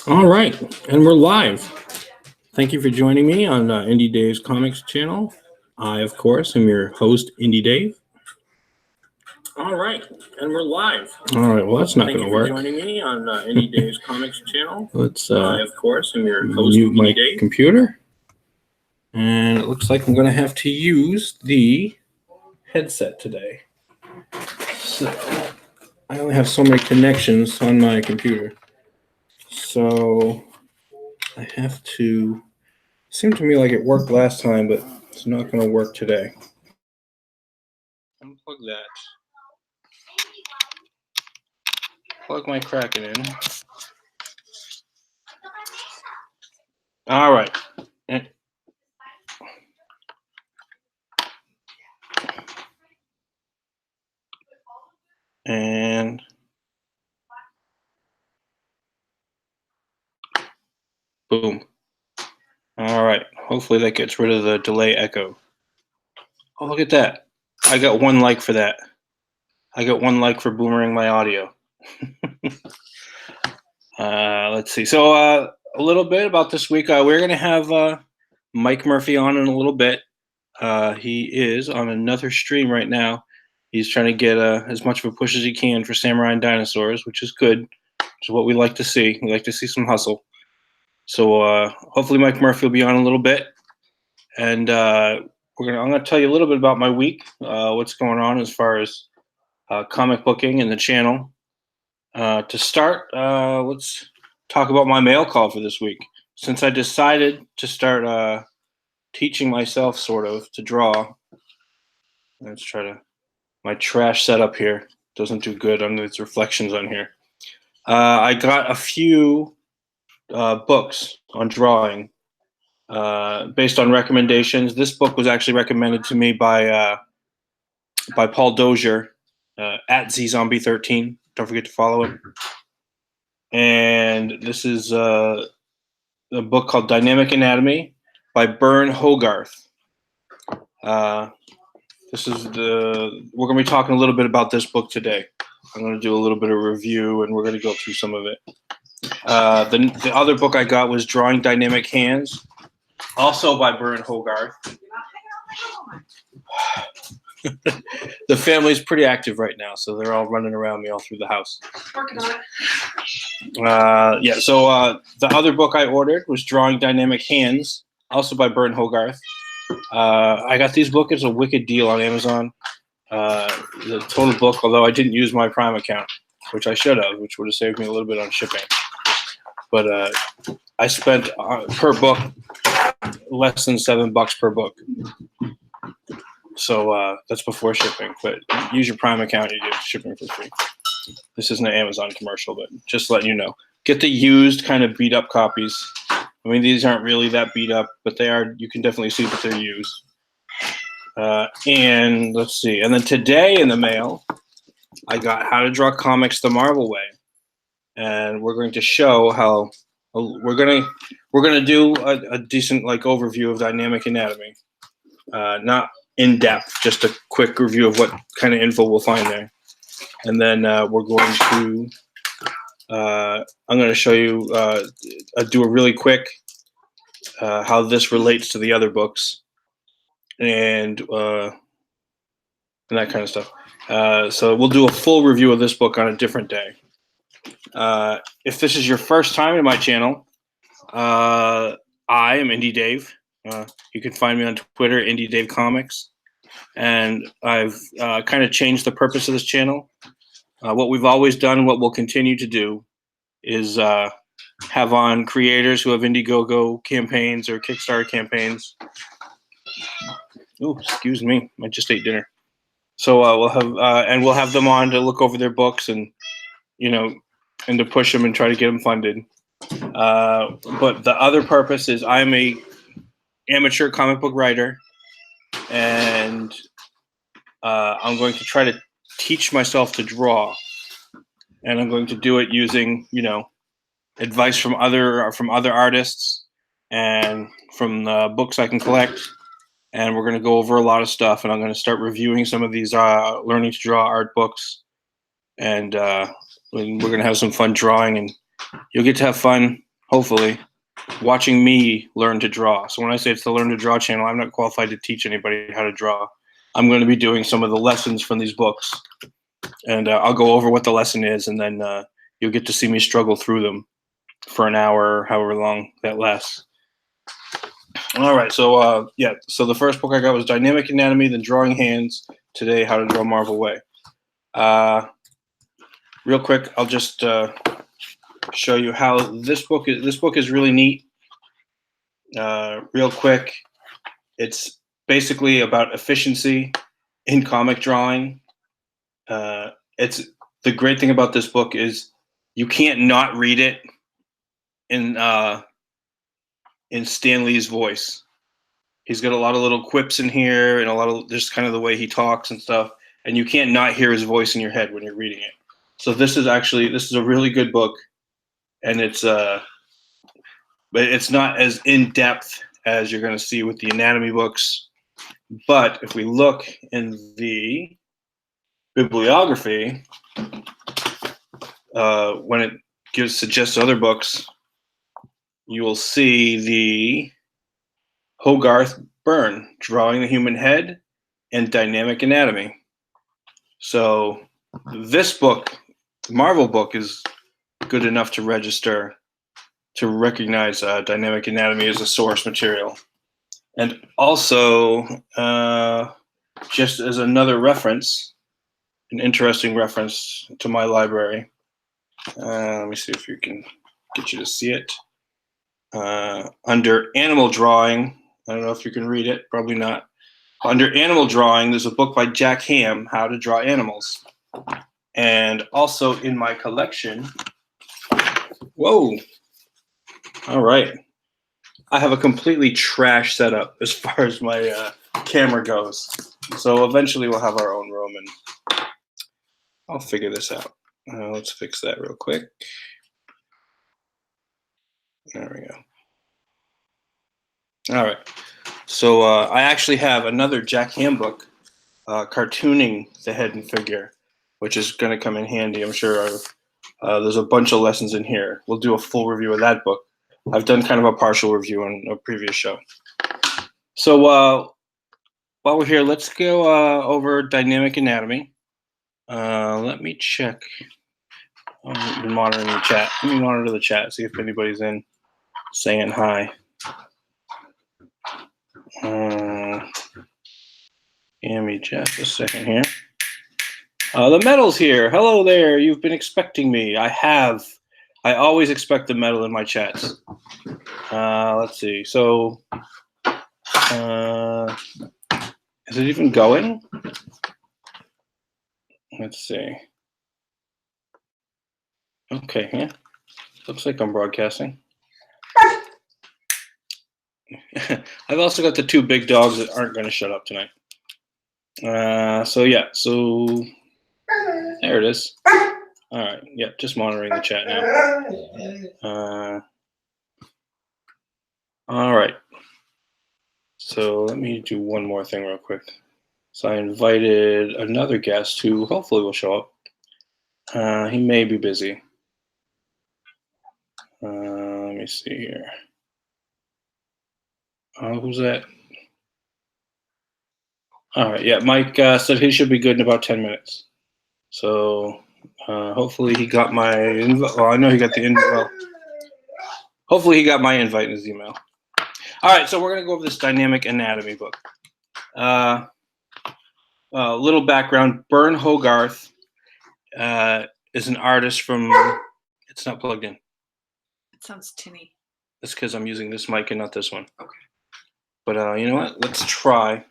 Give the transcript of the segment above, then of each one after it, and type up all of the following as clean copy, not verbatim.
All right, and we're live. Thank you for joining me on Indie Dave's Comics channel. I, of course, am your host, Indie Dave. All right, and we're live. All right, well, that's not going to work. Thank you for joining me on Indie Dave's Comics channel. Let's, I, of course, am your host, mute my computer. And it looks like I'm going to have to use the headset today. So I only have so many connections on my computer. So I have to, seemed to me like it worked last time, but it's not going to work today. Unplug that. Plug my Kraken in. All right. And boom. All right. Hopefully that gets rid of the delay echo. Oh, look at that. I got 1 like for that. I got 1 like for boomerang my audio. Let's see. So a little bit about this week. We're going to have Mike Murphy on in a little bit. He is on another stream right now. He's trying to get as much of a push as he can for Samurai and Dinosaurs, which is good. Which is what we like to see. We like to see some hustle. So hopefully Mike Murphy will be on a little bit. And I'm going to tell you a little bit about my week, what's going on as far as comic booking and the channel. To start, let's talk about my mail call for this week. Since I decided to start teaching myself sort of to draw, let's try to, my trash setup here doesn't do good under its reflections on here. I got a few books on drawing based on recommendations. This book was actually recommended to me by Paul Dozier at ZZombie13. Don't forget to follow him. And this is a book called Dynamic Anatomy by Hogarth. We're going to be talking a little bit about this book today. I'm going to do a little bit of review, and we're going to go through some of it. The other book I got was Drawing Dynamic Hands, also by Hogarth. The family's pretty active right now, so they're all running around me all through the house. Working on it. So the other book I ordered was Drawing Dynamic Hands, also by Hogarth. I got these books as a wicked deal on Amazon. The total book, although I didn't use my Prime account, which I should have, which would have saved me a little bit on shipping. But I spent per book less than $7 per book. So that's before shipping. But use your Prime account, you get shipping for free. This isn't an Amazon commercial, but just letting you know. Get the used kind of beat up copies. I mean, these aren't really that beat up, but they are. You can definitely see that they're used. And let's see. And then today in the mail, I got How to Draw Comics the Marvel Way, and we're going to show how we're gonna do a decent overview of dynamic anatomy, not in depth, just a quick review of what kind of info we'll find there, and then we're going to. I'm going to show you, do a really quick how this relates to the other books, and that kind of stuff. So we'll do a full review of this book on a different day. If this is your first time in my channel, I am Indie Dave. You can find me on Twitter, Indie Dave Comics, and I've kind of changed the purpose of this channel. What we've always done, what we'll continue to do, is have on creators who have Indiegogo campaigns or Kickstarter campaigns. Oh, excuse me, I just ate dinner. So we'll have them on to look over their books and and to push them and try to get them funded. But the other purpose is I'm a amateur comic book writer, and I'm going to try to teach myself to draw, and I'm going to do it using advice from other artists and from the books I can collect, and we're going to go over a lot of stuff. And I'm going to start reviewing some of these learning to draw art books, and we're going to have some fun drawing, and you'll get to have fun, hopefully, watching me learn to draw. So when I say it's the Learn to Draw channel, I'm not qualified to teach anybody how to draw. I'm going to be doing some of the lessons from these books, and I'll go over what the lesson is, and then you'll get to see me struggle through them for an hour or however long that lasts. All right, so so the first book I got was Dynamic Anatomy, then Drawing Hands. Today, How to Draw Marvel Way. Real quick, I'll just show you how this book is. This book is really neat. Real quick, it's basically about efficiency in comic drawing. It's the great thing about this book is you can't not read it in Stan Lee's voice. He's got a lot of little quips in here and a lot of just kind of the way he talks and stuff, and you can't not hear his voice in your head when you're reading it. So this is a really good book, and but it's not as in depth as you're going to see with the anatomy books. But if we look in the bibliography, when it suggests other books, you will see the Hogarth Byrne, Drawing the Human Head and Dynamic Anatomy. So this book, the Marvel book, is good enough to register, to recognize Dynamic Anatomy as a source material. And also, just as another reference, an interesting reference to my library, let me see if you can get you to see it. Under animal drawing, I don't know if you can read it, probably not. Under animal drawing, there's a book by Jack Ham, How to Draw Animals. And also in my collection, whoa, all right. I have a completely trash setup as far as my camera goes. So eventually we'll have our own room, and I'll figure this out. Let's fix that real quick. There we go. All right. So I actually have another Jack Ham book, cartooning the head and figure, which is going to come in handy. I'm sure there's a bunch of lessons in here. We'll do a full review of that book. I've done kind of a partial review on a previous show. So while we're here, let's go over Dynamic Anatomy. Let me check. I've been monitoring the chat. Let me monitor the chat, see if anybody's in saying hi. Give me just a second here. The medal's here. Hello there. You've been expecting me. I have. I always expect the medal in my chats. Let's see. So, is it even going? Let's see. Okay, yeah. Looks like I'm broadcasting. I've also got the two big dogs that aren't going to shut up tonight. So there it is. All right, yeah, just monitoring the chat now. All right. So let me do one more thing real quick. So I invited another guest who hopefully will show up. He may be busy. Let me see here. Who's that? All right, yeah, Mike said he should be good in about 10 minutes. So hopefully he got my invite. Well, I know he got the invite. Well, hopefully he got my invite in his email. All right, so we're going to go over this Dynamic Anatomy book. Little background, Byrne Hogarth is an artist from, it's not plugged in. It sounds tinny. That's because I'm using this mic and not this one. Okay. But you know what? Let's try.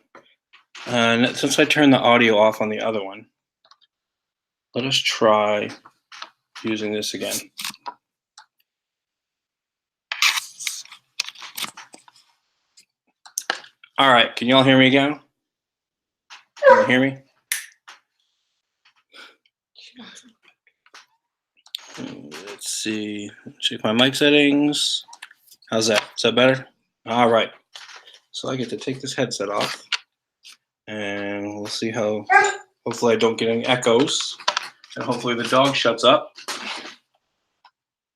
Since I turned the audio off on the other one, let us try using this again. All right, can y'all hear me again? Can you hear me? Let's see. Check my mic settings. How's that? Is that better? All right. So I get to take this headset off, and we'll see how. Hopefully, I don't get any echoes, and hopefully the dog shuts up.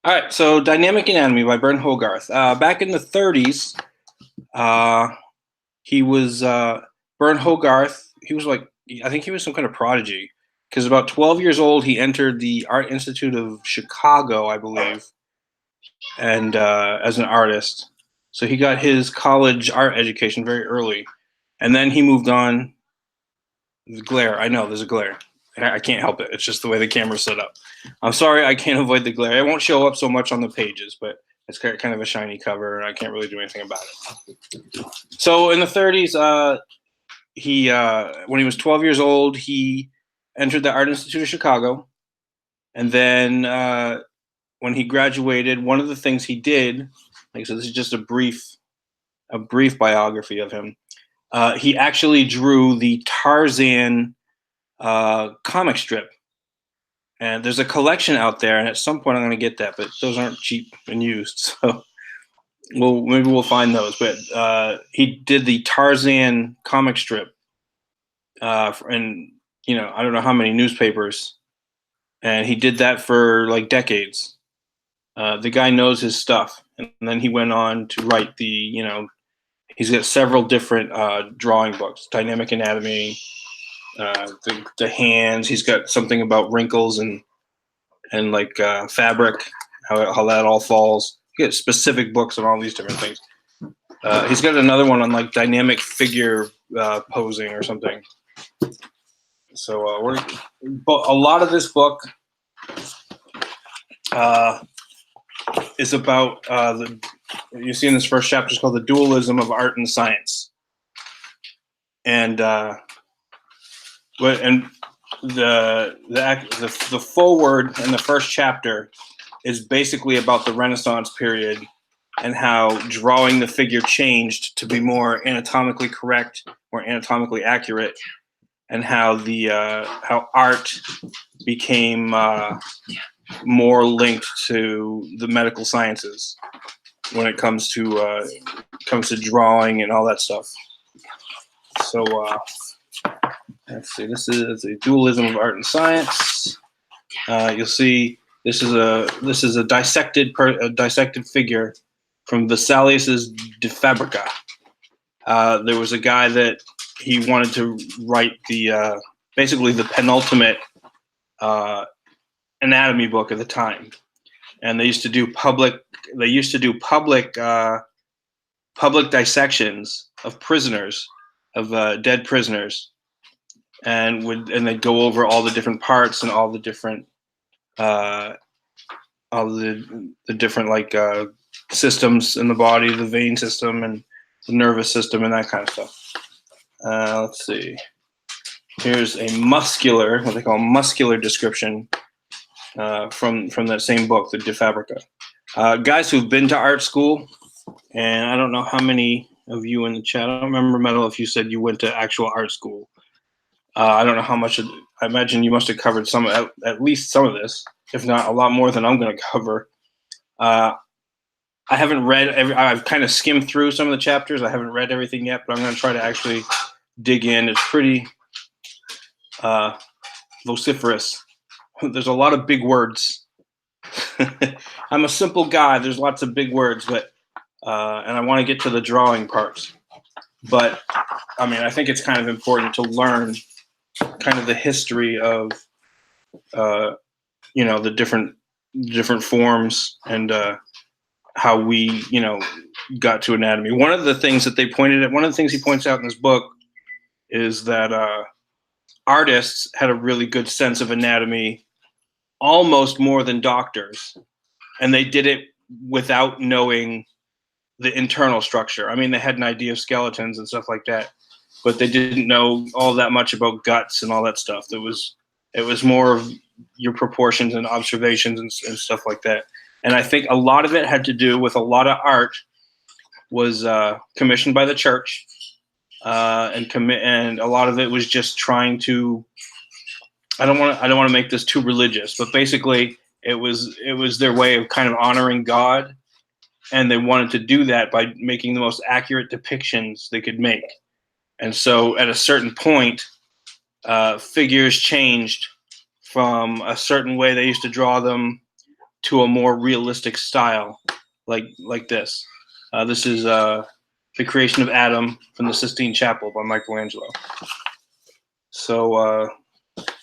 All right, so Dynamic Anatomy by Bernd Hogarth. Back in the 30s, he was Bernd Hogarth. He was like, I think he was some kind of prodigy, because about 12 years old, he entered the Art Institute of Chicago, I believe, and as an artist. So he got his college art education very early, and then he moved on. The glare, I know there's a glare. I can't help it. It's just the way the camera's set up. I'm sorry, I can't avoid the glare. It won't show up so much on the pages, but it's kind of a shiny cover, and I can't really do anything about it. So in the 30s, when he was 12 years old, he entered the Art Institute of Chicago, and then when he graduated, one of the things he did, like I said, this is just a brief biography of him. He actually drew the Tarzan comic strip, and there's a collection out there, and at some point I'm going to get that, but those aren't cheap and used, so maybe we'll find those. But he did the Tarzan comic strip, and I don't know how many newspapers, and he did that for like decades. The guy knows his stuff, and then he went on to write he's got several different drawing books, Dynamic Anatomy. The hands. He's got something about wrinkles and like fabric, how that all falls. He got specific books on all these different things. He's got another one on like dynamic figure posing or something. So a lot of this book is about you see in this first chapter is called The Dualism of Art and Science, and the foreword in the first chapter is basically about the Renaissance period and how drawing the figure changed to be more anatomically correct, more anatomically accurate, and how how art became more linked to the medical sciences when it comes to drawing and all that stuff. So let's see. This is the dualism of art and science. You'll see this is a dissected figure from Vesalius's De Fabrica. There was a guy that he wanted to write the basically the penultimate anatomy book at the time, and they used to do public dissections of prisoners, of dead prisoners, and they'd go over all the different parts and all the different like systems in the body, the vein system and the nervous system and that kind of stuff. Let's see. Here's a what they call muscular description from that same book, the De Fabrica. Guys who've been to art school, and I don't know how many of you in the chat. I don't remember, Metal, if you said you went to actual art school. I don't know how much. I imagine you must have covered at least some of this, if not a lot more than I'm going to cover. I haven't read I've kind of skimmed through some of the chapters. I haven't read everything yet, but I'm going to try to actually dig in. It's pretty vociferous. There's a lot of big words. I'm a simple guy. There's lots of big words, but and I want to get to the drawing parts. But I mean, I think it's kind of important to learn kind of the history of the different forms and how we got to anatomy. One of the things he points out in this book is that artists had a really good sense of anatomy, almost more than doctors, and they did it without knowing the internal structure. I mean, they had an idea of skeletons and stuff like that, but they didn't know all that much about guts and all that stuff. It was more of your proportions and observations and stuff like that. And I think a lot of it had to do with a lot of art was commissioned by the church, and a lot of it was just trying to. I don't want to make this too religious, but basically it was their way of kind of honoring God and they wanted to do that by making the most accurate depictions they could make. And so at a certain point, figures changed from a certain way they used to draw them to a more realistic style, like this. This is The Creation of Adam from the Sistine Chapel by Michelangelo. So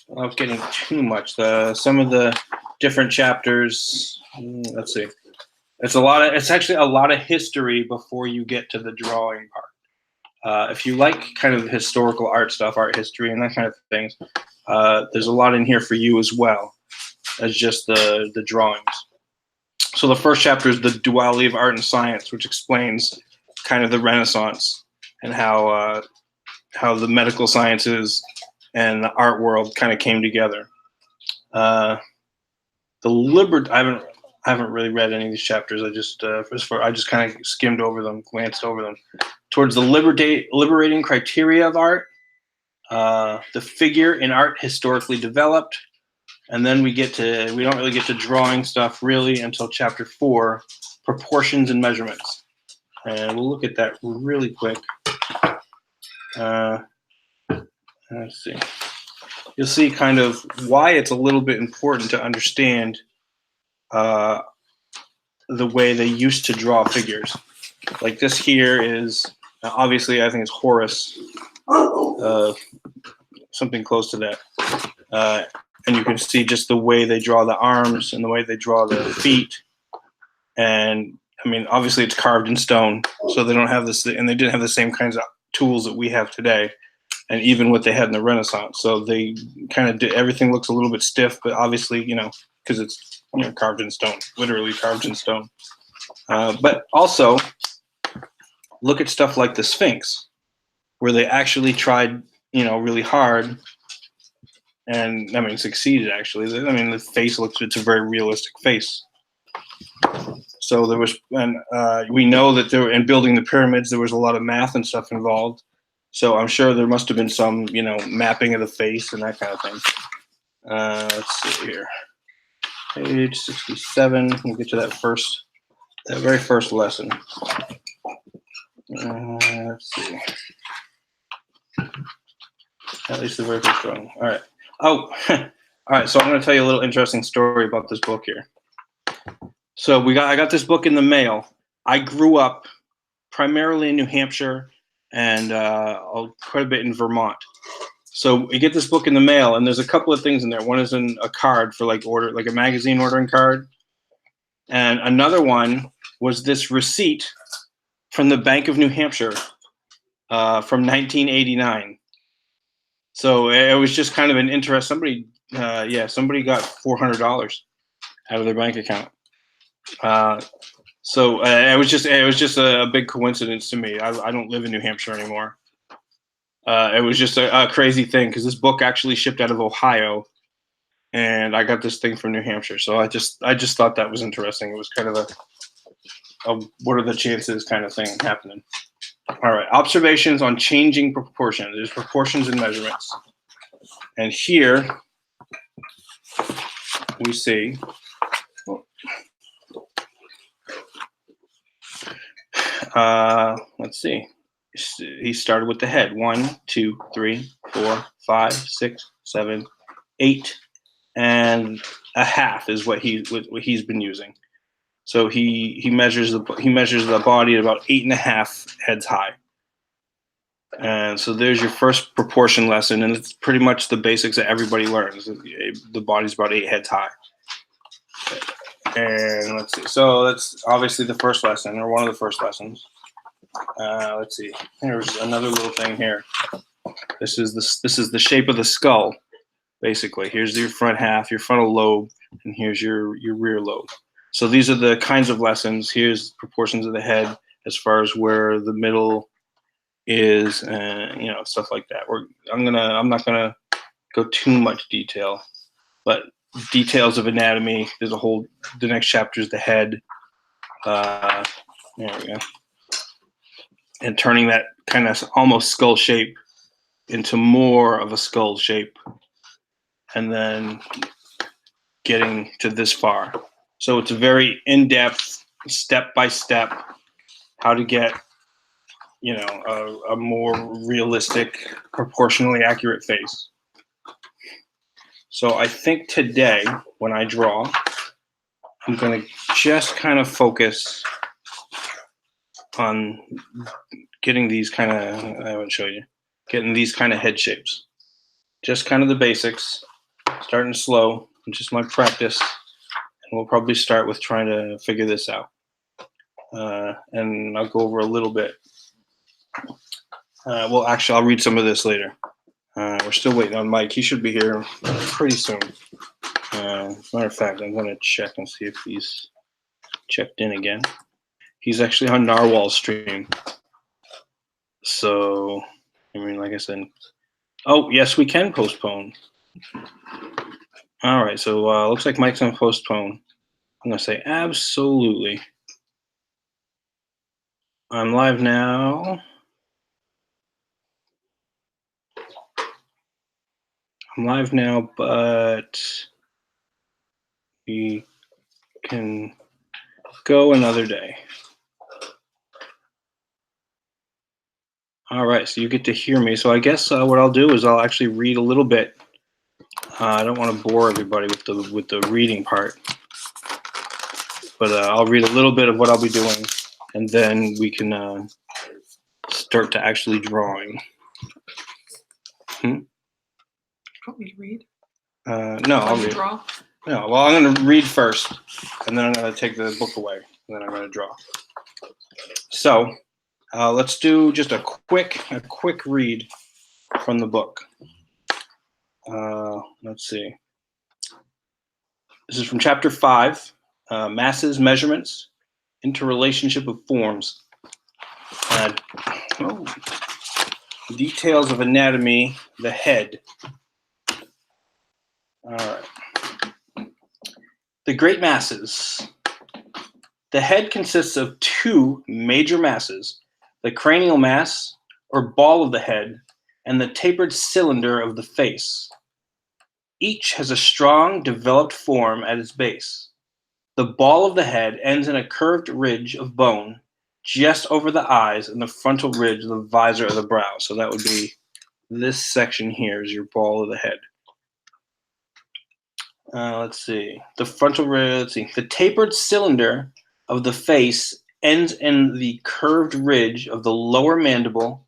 without getting too much, some of the different chapters. Let's see. It's actually a lot of history before you get to the drawing part. If you like kind of historical art stuff, art history, and that kind of things, there's a lot in here for you as well as just the drawings. So the first chapter is the duality of art and science, which explains kind of the Renaissance and how the medical sciences and the art world kind of came together. I haven't really read any of these chapters. I just kind of skimmed over them, glanced over them. Towards the liberating criteria of art, the figure in art historically developed, and then we don't really get to drawing stuff really until chapter 4, proportions and measurements. And we'll look at that really quick. Let's see. You'll see kind of why it's a little bit important to understand the way they used to draw figures. Like this here is, obviously I think it's Horace, something close to that. And you can see just the way they draw the arms and the way they draw the feet. And I mean, obviously it's carved in stone, so they don't have this, and they didn't have the same kinds of tools that we have today, and even what they had in the Renaissance. So they kind of did, everything looks a little bit stiff, but obviously, because it's carved in stone, literally carved in stone. But also, look at stuff like the Sphinx, where they actually tried, really hard, and I mean succeeded actually. I mean the face it's a very realistic face. So there was, and we know that in building the pyramids, there was a lot of math and stuff involved. So I'm sure there must have been some, mapping of the face and that kind of thing. Let's see here. Page 67. We'll get to that very first lesson. Let's see. At least the very first one. All right. Oh, all right. So I'm going to tell you a little interesting story about this book here. So I got this book in the mail. I grew up primarily in New Hampshire and quite a bit in Vermont. So we get this book in the mail, and there's a couple of things in there. One is in a card for like a magazine ordering card, and another one was this receipt from the Bank of New Hampshire from 1989. So it was just kind of an interest. Somebody got $400 out of their bank account. So it was just a big coincidence to me. I don't live in New Hampshire anymore. It was just a crazy thing because this book actually shipped out of Ohio, and I got this thing from New Hampshire. So I just thought that was interesting. It was kind of a what are the chances kind of thing happening. All right, observations on changing proportions. There's proportions and measurements, and here we see. Let's see. He started with the head. 1, 2, 3, 4, 5, 6, 7, 8, and a half is what he's been using. So he measures the body at about 8.5 heads high. And so there's your first proportion lesson, and it's pretty much the basics that everybody learns. The body's about 8 heads high. And let's see. So that's obviously the first lesson, or one of the first lessons. Let's see. Here's another little thing here. This is the shape of the skull, basically. Here's your front half, your frontal lobe, and here's your rear lobe. So these are the kinds of lessons. Here's proportions of the head as far as where the middle is, stuff like that. I'm not gonna go too much detail, but details of anatomy. The next chapter is the head. There we go. And turning that kind of almost skull shape into more of a skull shape, and then getting to this far. So it's a very in-depth step by step how to get, you know, a more realistic, proportionally accurate face. So I think today, when I draw, I'm going to just kind of focus on getting these kind of, I would show you, getting these kind of head shapes. Just kind of the basics, starting slow, just my practice. And we'll probably start with trying to figure this out. And I'll go over a little bit. Well, actually, I'll read some of this later. We're still waiting on Mike. He should be here pretty soon. Matter of fact, I'm going to check and see if he's checked in again. He's actually on Narwhal's stream. So, I mean, like I said, oh, yes, we can postpone. All right, so looks like Mike's going to postpone. I'm going to say absolutely. I'm live now. I'm live now, but we can go another day. All right, so you get to hear me. So I guess what I'll do is I'll actually read a little bit. I don't want to bore everybody with the reading part, but I'll read a little bit of what I'll be doing, and then we can start to actually drawing. Want me to read? No, I'll read. Draw? No, well, I'm going to read first, and then I'm going to take the book away, and then I'm going to draw. So let's do just a quick read from the book. Let's see. This is from chapter 5, Masses, Measurements, Interrelationship of Forms. Details of anatomy, the head. All right. The great masses. The head consists of two major masses, the cranial mass, or ball of the head, and the tapered cylinder of the face. Each has a strong, developed form at its base. The ball of the head ends in a curved ridge of bone just over the eyes and the frontal ridge of the visor of the brow. So that would be this section here is your ball of the head. Let's see. The frontal ridge, let's see. The tapered cylinder of the face ends in the curved ridge of the lower mandible,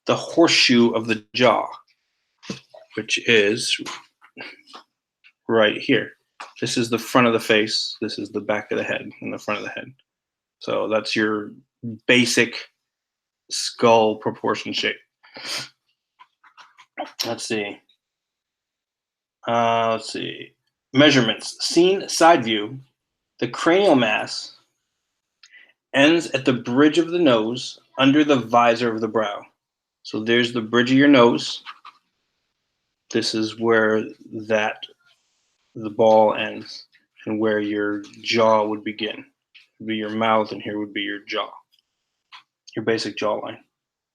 the horseshoe of the jaw, which is right here. This is the front of the face. This is the back of the head and the front of the head. So that's your basic skull proportion shape. Let's see. Let's see. Measurements. Seen side view, the cranial mass ends at the bridge of the nose under the visor of the brow. So there's the bridge of your nose. This is where the ball ends and where your jaw would begin. It would be your mouth, and here would be your jaw, your basic jawline.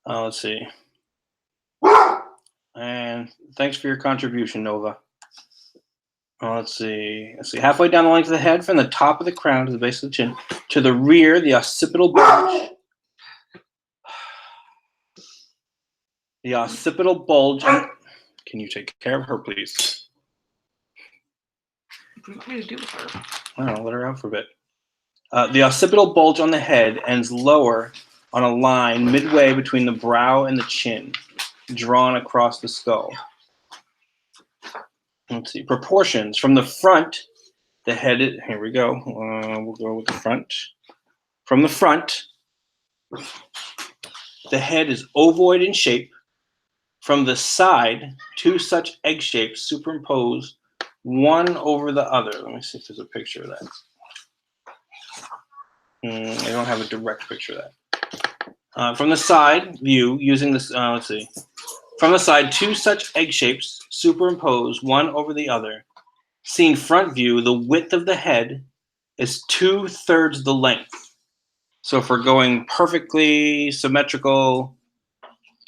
Let's see. And thanks for your contribution, Nova. Let's see. Halfway down the length of the head, from the top of the crown to the base of the chin, to the rear, the occipital bulge. The occipital bulge. Can you take care of her, please? What do you want me to do with her? I don't know, let her out for a bit. The occipital bulge on the head ends lower on a line midway between the brow and the chin, drawn across the skull. Let's see. Proportions. From the front, the head, here we go. We'll go with the front. From the front, the head is ovoid in shape. From the side, two such egg shapes superimpose one over the other. Let me see if there's a picture of that. I don't have a direct picture of that. From the side view, using this, let's see. From the side, two such egg shapes superimpose one over the other. Seen front view, the width of the head is 2/3 the length. So if we're going perfectly symmetrical,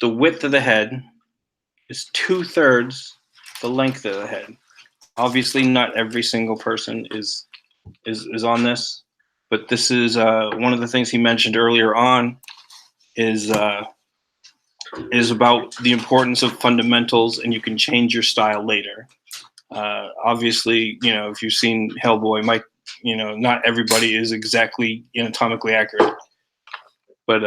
the width of the head is 2/3 the length of the head. Obviously, not every single person is on this. But this is one of the things he mentioned earlier on is about the importance of fundamentals, and you can change your style later. Obviously, if you've seen Hellboy, Mike, not everybody is exactly anatomically accurate. But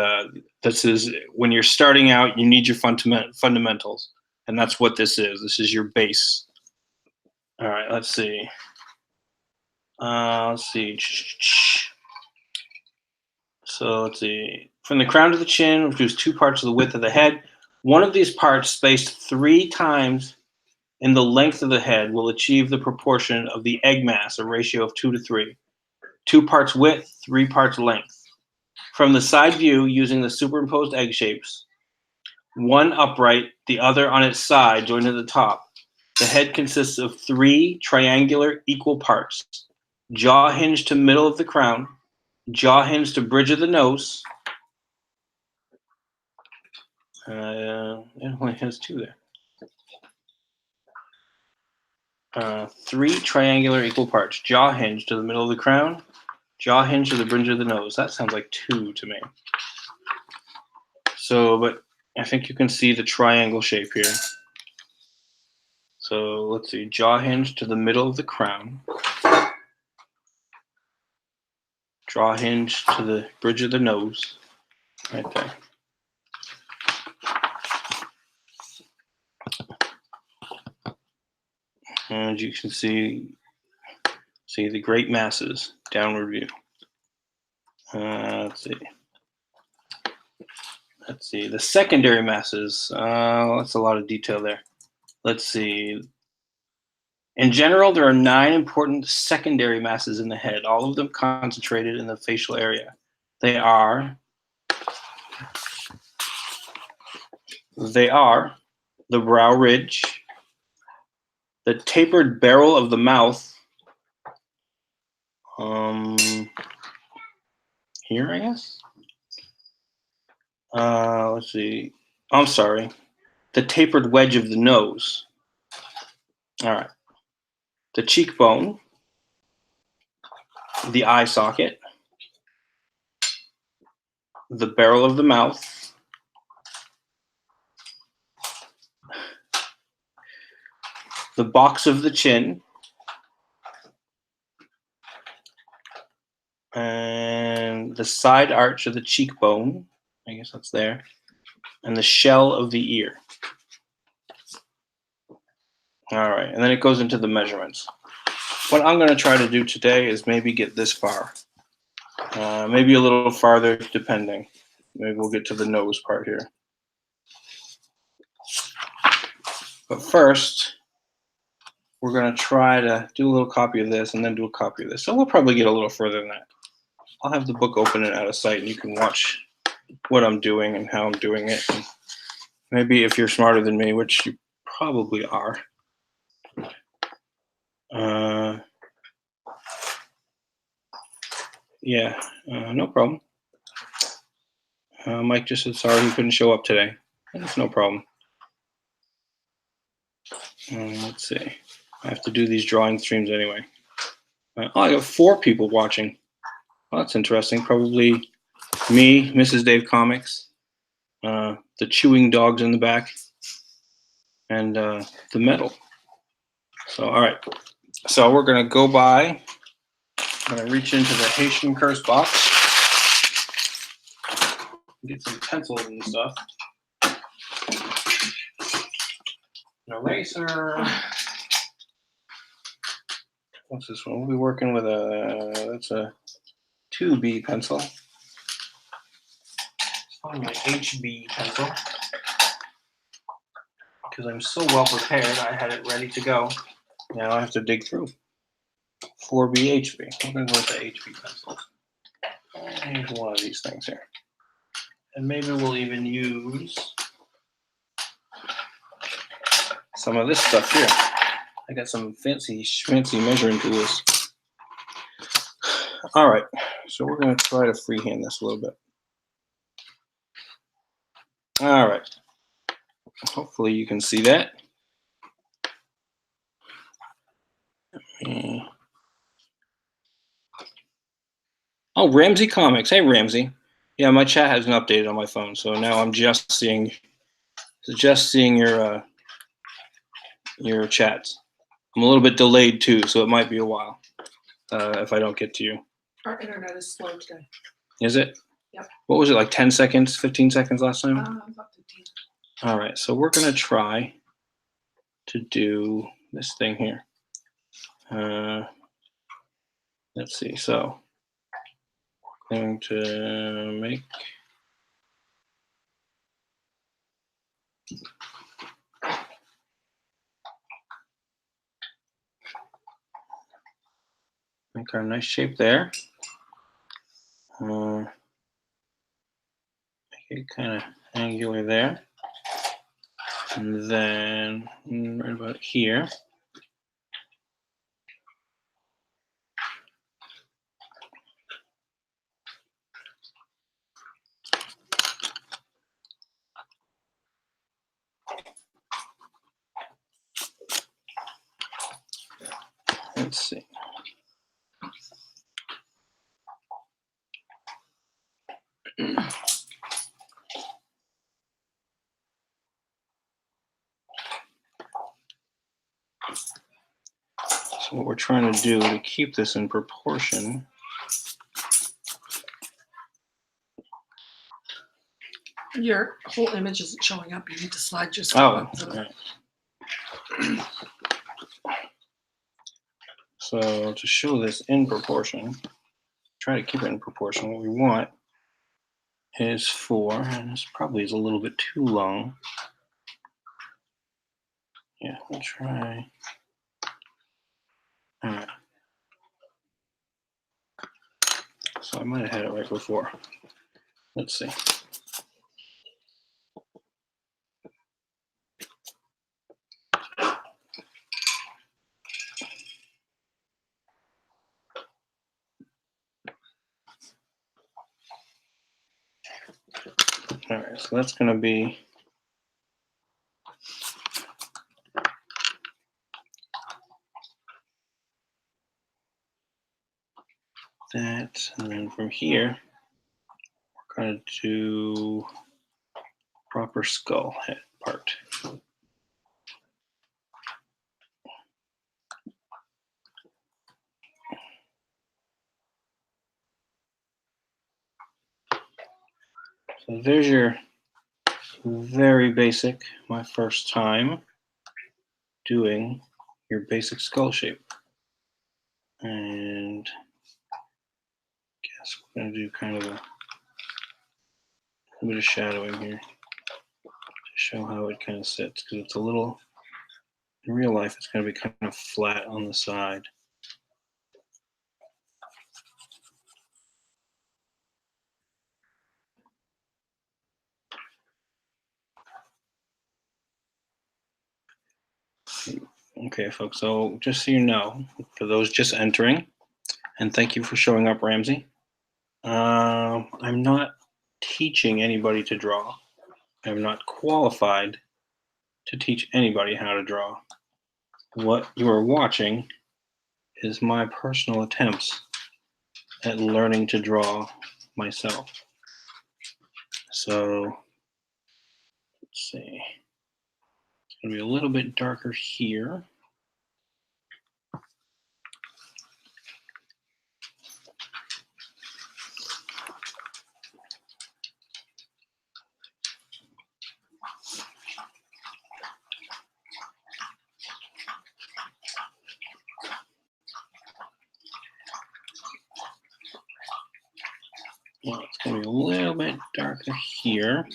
this is when you're starting out, you need your fundamentals, and that's what this is. This is your base. All right, let's see. So let's see. From the crown to the chin, which is 2 parts of the width of the head. One of these parts, spaced 3 times in the length of the head, will achieve the proportion of the egg mass, a ratio of 2 to 3. 2 parts width, 3 parts length. From the side view, using the superimposed egg shapes, one upright, the other on its side, joined to the top, the head consists of 3 triangular equal parts: jaw hinge to middle of the crown, jaw hinge to bridge of the nose. It only has 2 there. 3 triangular equal parts: jaw hinge to the middle of the crown, jaw hinge to the bridge of the nose. That sounds like 2 to me. So, but I think you can see the triangle shape here. So let's see, jaw hinge to the middle of the crown, jaw hinge to the bridge of the nose, right there. And you can see the great masses, downward view. Let's see, the secondary masses. That's a lot of detail there. Let's see. In general, there are 9 important secondary masses in the head, all of them concentrated in the facial area. They are the brow ridge, the tapered barrel of the mouth, here, I guess. Let's see. I'm sorry. The tapered wedge of the nose. All right. The cheekbone, the eye socket, the barrel of the mouth, the box of the chin, and the side arch of the cheekbone. I guess that's there. And the shell of the ear. All right. And then it goes into the measurements. What I'm going to try to do today is maybe get this far. Maybe a little farther, depending. Maybe we'll get to the nose part here. But first, we're going to try to do a little copy of this and then do a copy of this. So we'll probably get a little further than that. I'll have the book open and out of sight, and you can watch what I'm doing and how I'm doing it. And maybe if you're smarter than me, which you probably are, no problem. Mike just said sorry he couldn't show up today. That's no problem. Let's see. I have to do these drawing streams anyway. I got 4 people watching. Well, that's interesting. Probably me, Mrs. Dave Comics, the chewing dogs in the back, and the metal. So, all right. So we're going to go by. I'm going to reach into the Haitian curse box. Get some pencils and stuff. An eraser. What's this one? We'll be working with that's a 2B pencil. It's on my HB pencil. Because I'm so well prepared, I had it ready to go. Now I have to dig through. 4B, HB. I'm going to go with the HB pencil. Here's one of these things here. And maybe we'll even use some of this stuff here. I got some fancy measuring tools. All right, so we're going to try to freehand this a little bit. All right. Hopefully you can see that. Oh, Ramsey Comics. Hey, Ramsey. Yeah, my chat hasn't updated on my phone, so now I'm just seeing your chats. I'm a little bit delayed too, so it might be a while if I don't get to you. Our internet is slow today. Is it? Yep. What was it, like 10 seconds, 15 seconds last time? About 15. All right, so we're going to try to do this thing here. Let's see. So we're going to make our nice shape there. Make it kind of angular there. And then right about here. Let's see. So what we're trying to do to keep this in proportion. Your whole image isn't showing up. You need to slide your Oh, up to the... right. So to show this in proportion, try to keep it in proportion. What we want is and this probably is a little bit too long. Yeah, we'll try. All right. So I might have had it right before. Let's see. All right, so that's going to be that, and then from here, we're going to do proper skull head part. So there's your very basic, my first time doing your basic skull shape. And I guess we're going to do kind of a bit of shadowing here to show how it kind of sits, because it's a little, in real life, it's going to be kind of flat on the side. Okay, folks, so just so you know, for those just entering, and thank you for showing up, Ramsey, I'm not teaching anybody to draw. I'm not qualified to teach anybody how to draw. What you are watching is my personal attempts at learning to draw myself. So let's see. It's going to be a little bit darker here. Well, it's going to be a little bit darker here.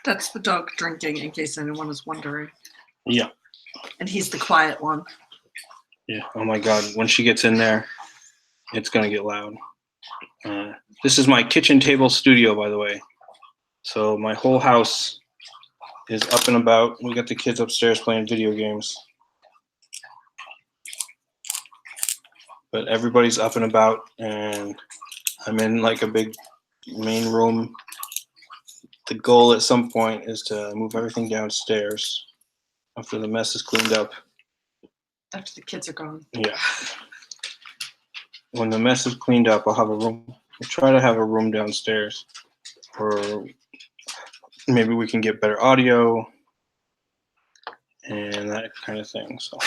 That's the dog drinking, in case anyone is wondering. Yeah. And he's the quiet one. Yeah. Oh my God. When she gets in there, it's going to get loud. This is my kitchen table studio, by the way. So my whole house is up and about. We got the kids upstairs playing video games. But everybody's up and about, and I'm in like a big main room the goal at some point is to move everything downstairs after the mess is cleaned up. After the kids are gone. Yeah. When the mess is cleaned up, I'll have a room. We'll try to have a room downstairs, or maybe we can get better audio and that kind of thing. So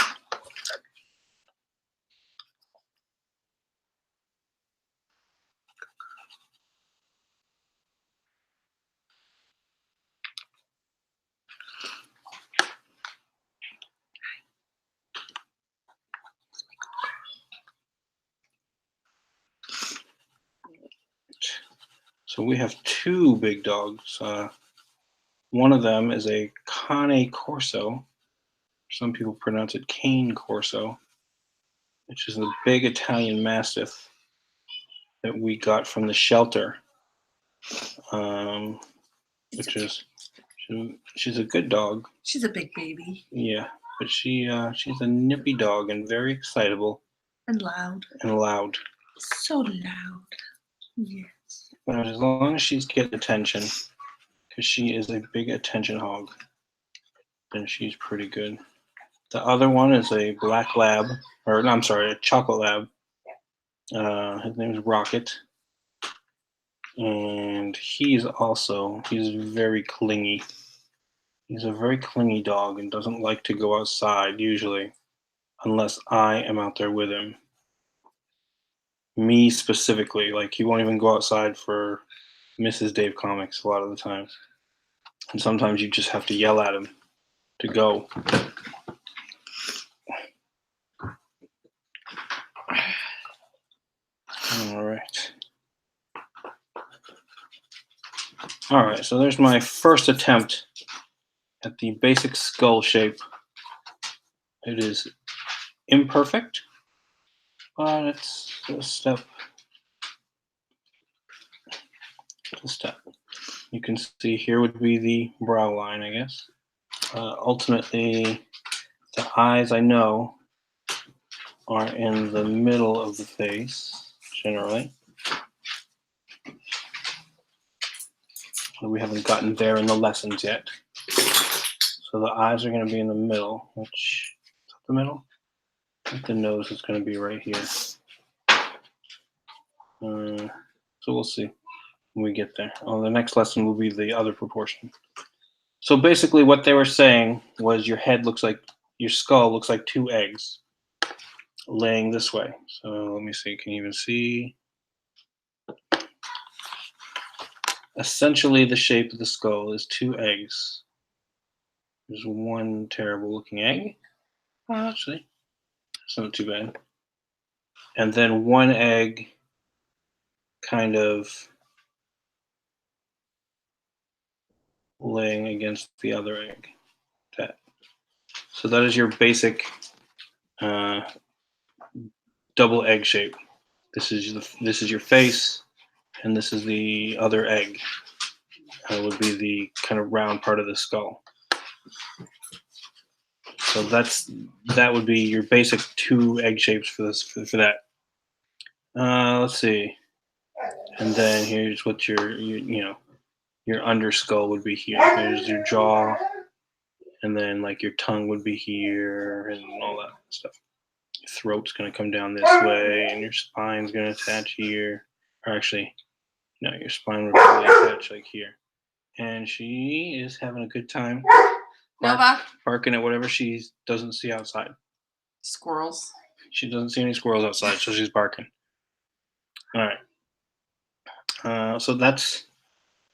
we have two big dogs. One of them is a Cane Corso. Some people pronounce it Cane Corso, which is a big Italian Mastiff that we got from the shelter. Which is she's a good dog. She's a big baby. Yeah, but she's a nippy dog and very excitable and loud. and loud. So loud. Yes. But as long as she's getting attention, because she is a big attention hog, then she's pretty good. The other one is a black lab, or no, I'm sorry, a chocolate lab. His name is Rocket, and he's very clingy. He's a very clingy dog and doesn't like to go outside usually, unless I am out there with him. Me specifically, like he won't even go outside for Mrs. Dave comics a lot of the time. And sometimes you just have to yell at him to go. All right, so there's my first attempt at the basic skull shape. It is imperfect, but it's a step. You can see here would be the brow line, I guess. Ultimately, the eyes, I know, are in the middle of the face, generally. We haven't gotten there in the lessons yet. So the eyes are going to be in the middle, which is the middle. I think the nose is going to be right here. So we'll see when we get there. Oh, the next lesson will be the other proportion. So basically what they were saying was your skull looks like two eggs laying this way. So let me see, can you even see? Essentially the shape of the skull is two eggs. There's one terrible looking egg. Oh, actually, it's not too bad. And then one egg kind of laying against the other egg. So that is your basic double egg shape. This is your face, and this is the other egg. Would be the kind of round part of the skull. So that would be your basic two egg shapes for that. Let's see, and then here's what your under skull would be here. There's your jaw, and then like your tongue would be here, and all that stuff. Your throat's gonna come down this way, and your spine's gonna attach here. Or actually, no, your spine would really attach like here. And she is having a good time. Nova. Barking at whatever she doesn't see outside. Squirrels. She doesn't see any squirrels outside, so she's barking. All right. So that's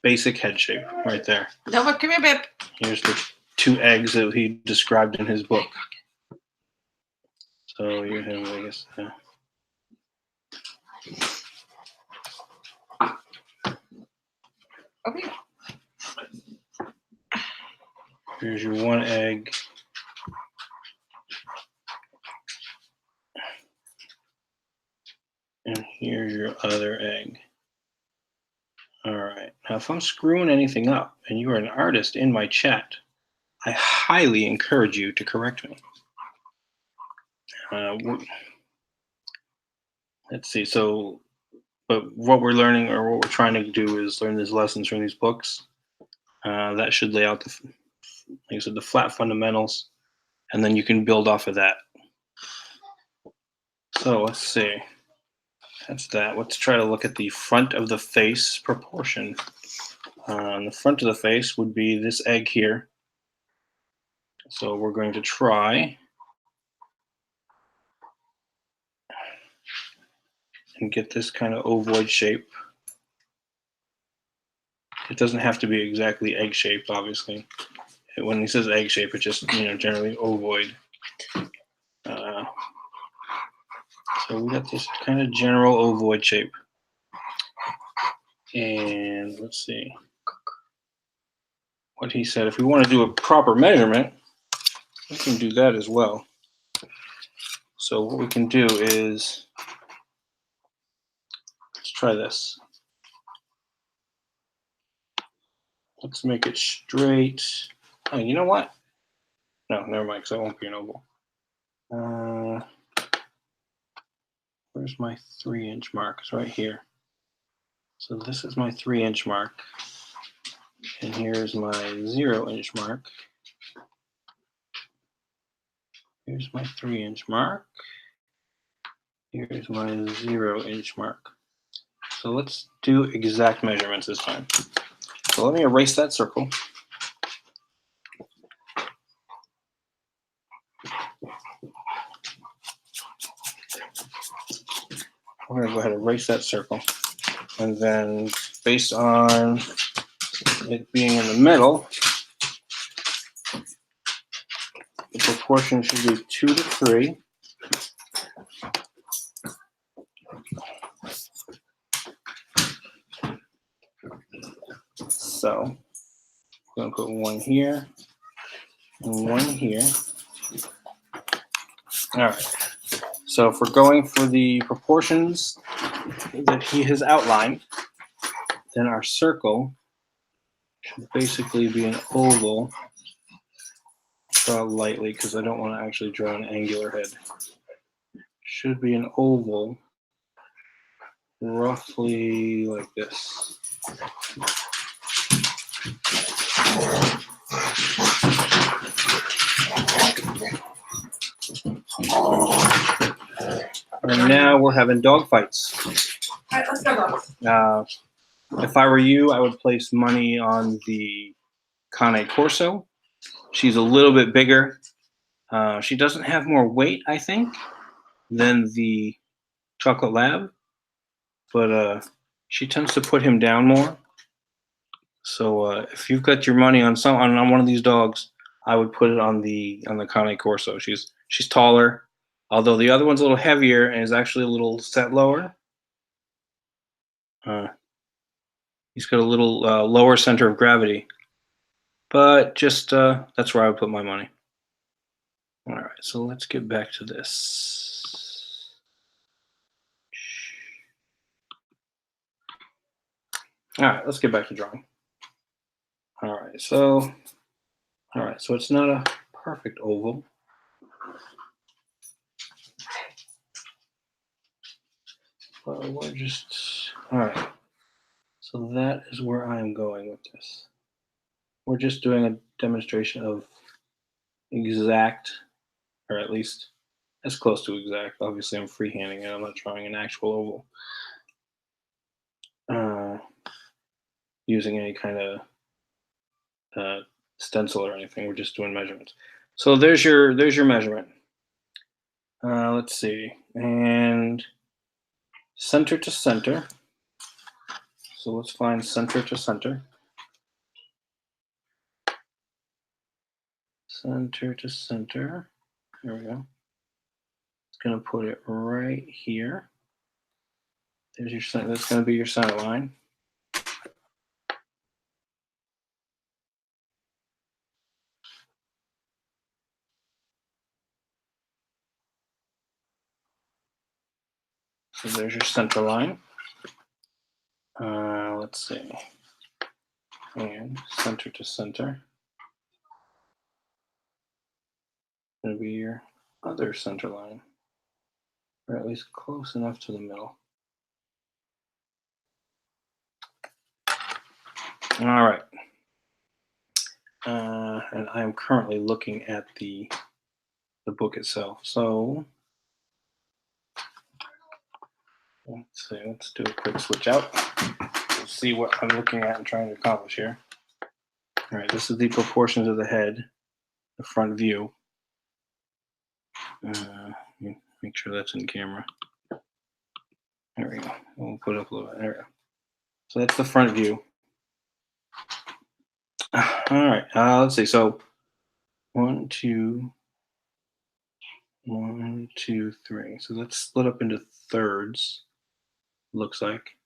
basic head shape right there. Nova, come here, babe. Here's the two eggs that he described in his book. So you have, I guess. Okay. Here's your one egg. And here's your other egg. All right. Now, if I'm screwing anything up and you are an artist in my chat, I highly encourage you to correct me. Let's see. So, but what we're learning or what we're trying to do is learn these lessons from these books. That should lay out like I said, the flat fundamentals, and then you can build off of that. So let's see. That's that. Let's try to look at the front of the face proportion. On the front of the face would be this egg here. So we're going to try and get this kind of ovoid shape. It doesn't have to be exactly egg shaped, obviously. When he says egg shape, it's just generally ovoid. So we got this kind of general ovoid shape. And let's see what he said. If we want to do a proper measurement, we can do that as well. So what we can do is, let's try this. Let's make it straight. Oh, you know what? No, never mind, because that won't be an oval. Where's my 3-inch mark? It's right here. So this is my 3-inch mark. And here's my 0-inch mark. Here's my 3-inch mark. Here's my 0-inch mark. So let's do exact measurements this time. So let me erase that circle. We're going to go ahead and erase that circle. And then based on it being in the middle, the proportion should be 2 to 3. So I'm going to put 1 here and 1 here. All right. So if we're going for the proportions that he has outlined, then our circle should basically be an oval. Draw lightly because I don't want to actually draw an angular head. Should be an oval, roughly like this. And now we're having dog fights. All right, let's go, dogs. If I were you, I would place money on the Cane Corso. She's a little bit bigger. She doesn't have more weight, I think, than the Chocolate Lab, but she tends to put him down more. So if you've got your money on on one of these dogs, I would put it on the Cane Corso. She's taller, although the other one's a little heavier and is actually a little set lower. He's got a little lower center of gravity, but just that's where I would put my money. All right, so let's get back to this. All right, let's get back to drawing. All right, so it's not a perfect oval. But we're just, all right. So that is where I'm going with this. We're just doing a demonstration of exact, or at least as close to exact. Obviously, I'm freehanding it. I'm not drawing an actual oval. Using any kind of stencil or anything. We're just doing measurements. So there's your measurement. Let's see, and center to center. So let's find center to center. Center to center. There we go. It's going to put it right here. There's your center. That's going to be your center line. So there's your center line. Let's see. And center to center. Going to be your other center line, or at least close enough to the middle. All right. and I am currently looking at the book itself. So let's see. Let's do a quick switch out. We'll see what I'm looking at and trying to accomplish here. All right, this is the proportions of the head, the front view. Make sure that's in camera. There we go. We'll put it up a little bit. There we go. So that's the front view. All right. Let's see. So 1, 2, 1, 2, 3. So that's split up into thirds. Looks like.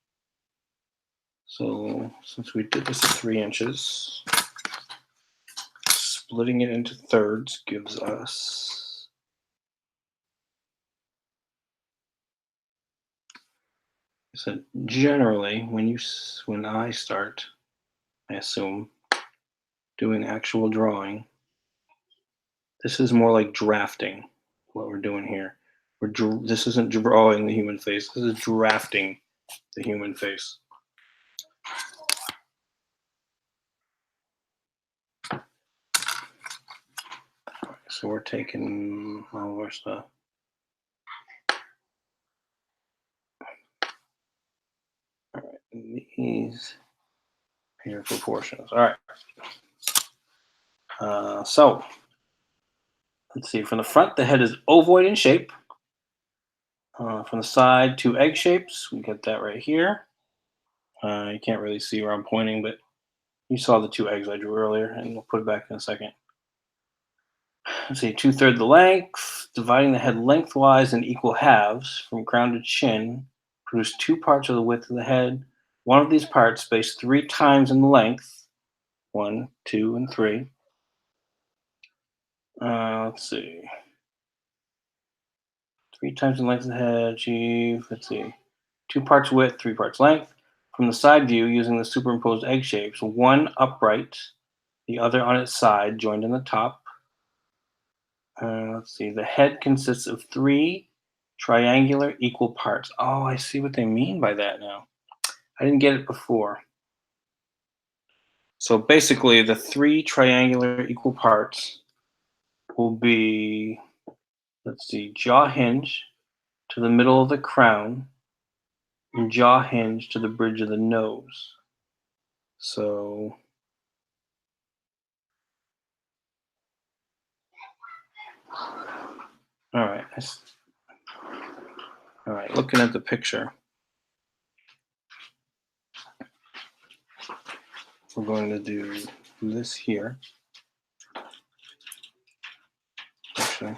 So since we did this at 3 inches, splitting it into thirds gives us. So generally, when I start, I assume, doing actual drawing, this is more like drafting. What we're doing here, this isn't drawing the human face. This is drafting the human face. So we're taking all of our stuff. All right, these here proportions. All right. So let's see. From the front, the head is ovoid in shape. From the side, 2 egg shapes. We get that right here. You can't really see where I'm pointing, but you saw the 2 eggs I drew earlier, and we'll put it back in a second. Let's see, 2/3 the length, dividing the head lengthwise in equal halves from crown to chin, produce 2 parts of the width of the head. One of these parts spaced 3 times in length, 1, 2, and 3. Let's see, 3 times in length of the head, achieve, let's see, 2 parts width, 3 parts length. From the side view, using the superimposed egg shapes, one upright, the other on its side, joined in the top. Let's see, the head consists of 3 triangular equal parts. Oh, I see what they mean by that now. I didn't get it before. So basically, the 3 triangular equal parts will be, let's see, jaw hinge to the middle of the crown and jaw hinge to the bridge of the nose. So all right, looking at the picture, we're going to do this here. Actually,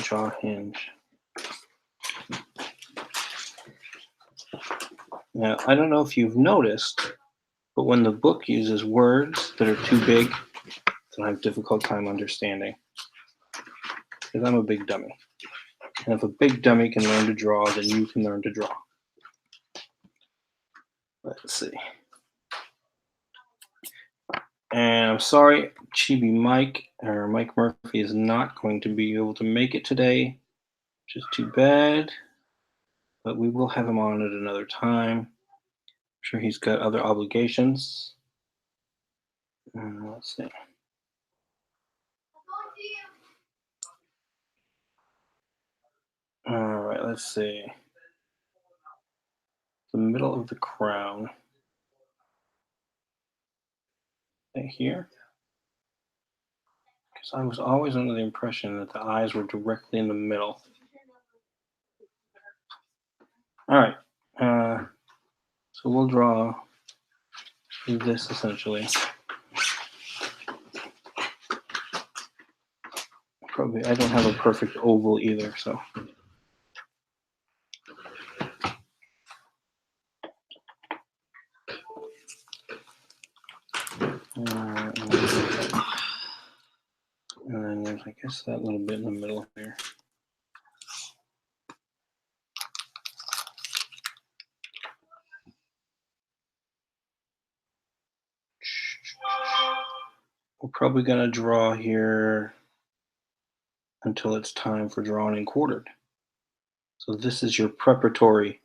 jaw hinge. Now, I don't know if you've noticed, but when the book uses words that are too big, then I have a difficult time understanding. Because I'm a big dummy. And if a big dummy can learn to draw, then you can learn to draw. Let's see. And I'm sorry, Chibi Mike, or Mike Murphy, is not going to be able to make it today, which is too bad. But we will have him on at another time. I'm sure he's got other obligations. Let's see. All right, let's see. The middle of the crown. Right here. Because I was always under the impression that the eyes were directly in the middle. All right. So we'll draw this essentially. Probably, I don't have a perfect oval either, so. And then there's, I guess, that little bit in the middle there. We're probably going to draw here until it's time for drawing and quartered. So this is your preparatory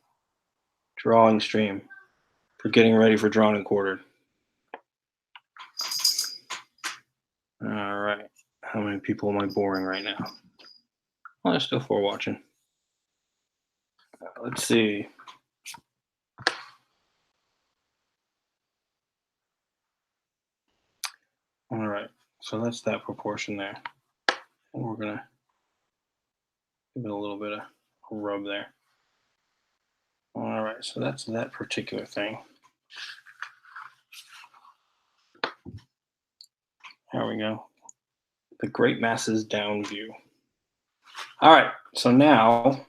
drawing stream for getting ready for drawn and quartered. All right. How many people am I boring right now? Well, there's still 4 watching. Let's see. All right. So that's that proportion there. And we're going to give it a little bit of a rub there. All right. So that's that particular thing. There we go. The great masses down view. All right. So now,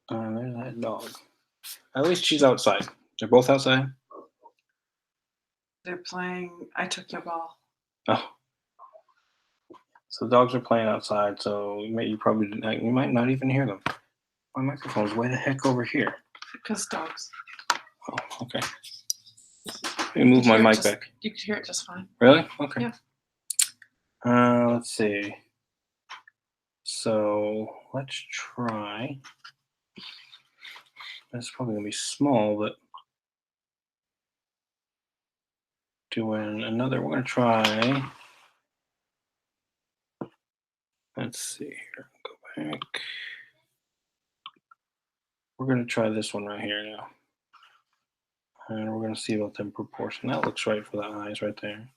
there's that dog. At least she's outside. They're both outside? They're playing. I took your ball. Oh. So the dogs are playing outside, so you might not even hear them. My microphone's way the heck over here. Because dogs. Oh, okay. Let me move my mic back. You could hear it just fine. Really? Okay. Yeah. Let's see. So let's try. That's probably gonna be small, but doing another. We're gonna try. Let's see here. Go back. We're gonna try this one right here now, and we're gonna see about the proportion. That looks right for the eyes right there.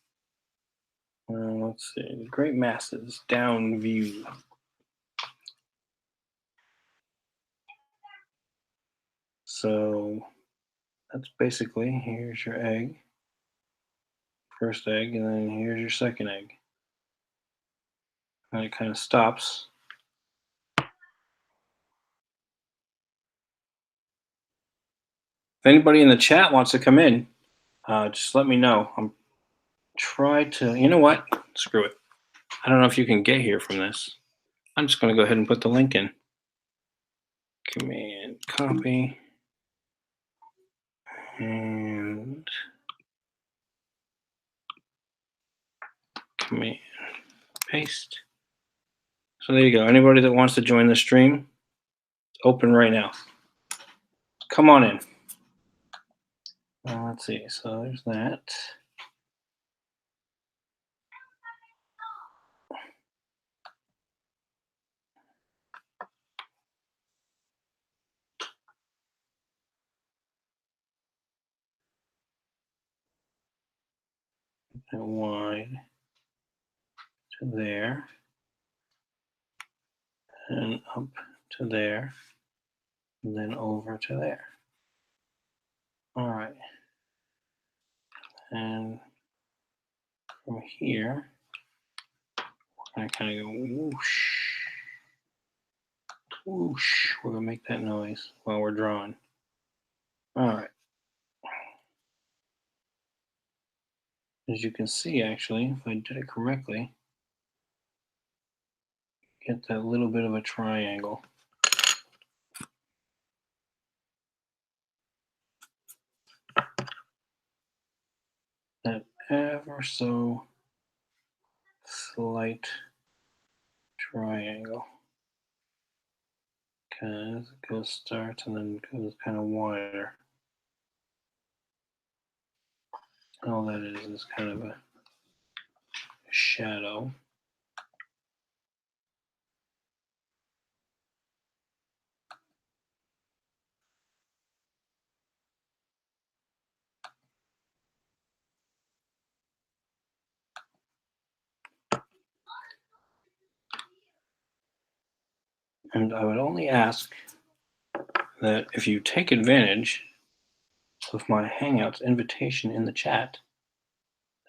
Let's see. Great masses down view. So that's basically, here's your egg, first egg, and then here's your second egg. And it kind of stops. If anybody in the chat wants to come in, just let me know. You know what? Screw it. I don't know if you can get here from this. I'm just going to go ahead and put the link in. Command copy. And command paste. So there you go. Anybody that wants to join the stream, it's open right now. Come on in. Let's see. So there's that. And wide to there. And up to there. And then over to there. All right. And from here, I kind of go whoosh, whoosh. We're gonna make that noise while we're drawing. All right. As you can see, actually, if I did it correctly, get that little bit of a triangle. That ever so slight triangle. Because it goes starts and then goes kind of wider. All that is kind of a shadow. And I would only ask that if you take advantage of my Hangouts invitation in the chat,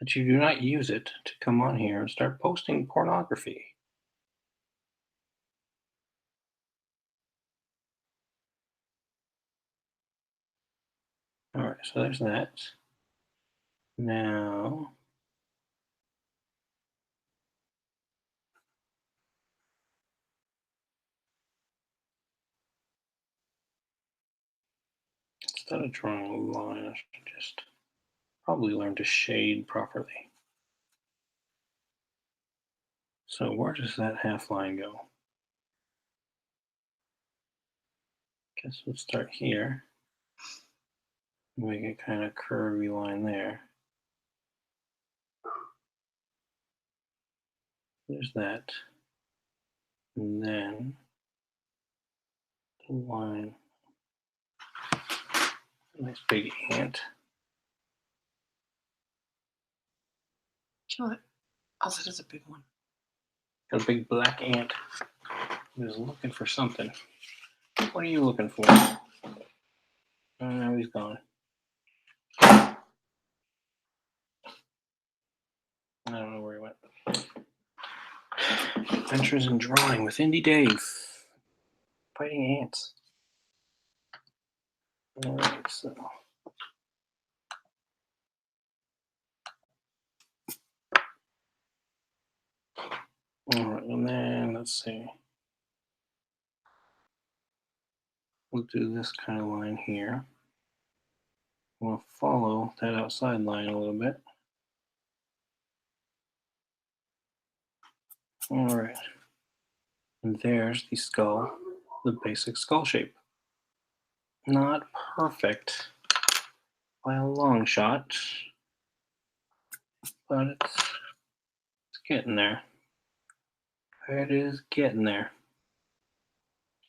that you do not use it to come on here and start posting pornography. All right, so there's that. Now, instead of drawing a line, I should just probably learn to shade properly. So where does that half line go? Guess we'll start here. Make a kind of curvy line there. There's that. And then the line. Nice big ant. Kill it. Also, it is a big one. Got a big black ant who's looking for something. What are you looking for? Oh, now he's gone. I don't know where he went. Adventures in Drawing with Indie Dave. Fighting ants. Alright, so. Alright, and then let's see. We'll do this kind of line here. We'll follow that outside line a little bit. Alright. And there's the skull, the basic skull shape. Not perfect by a long shot, but it's getting there. It is getting there.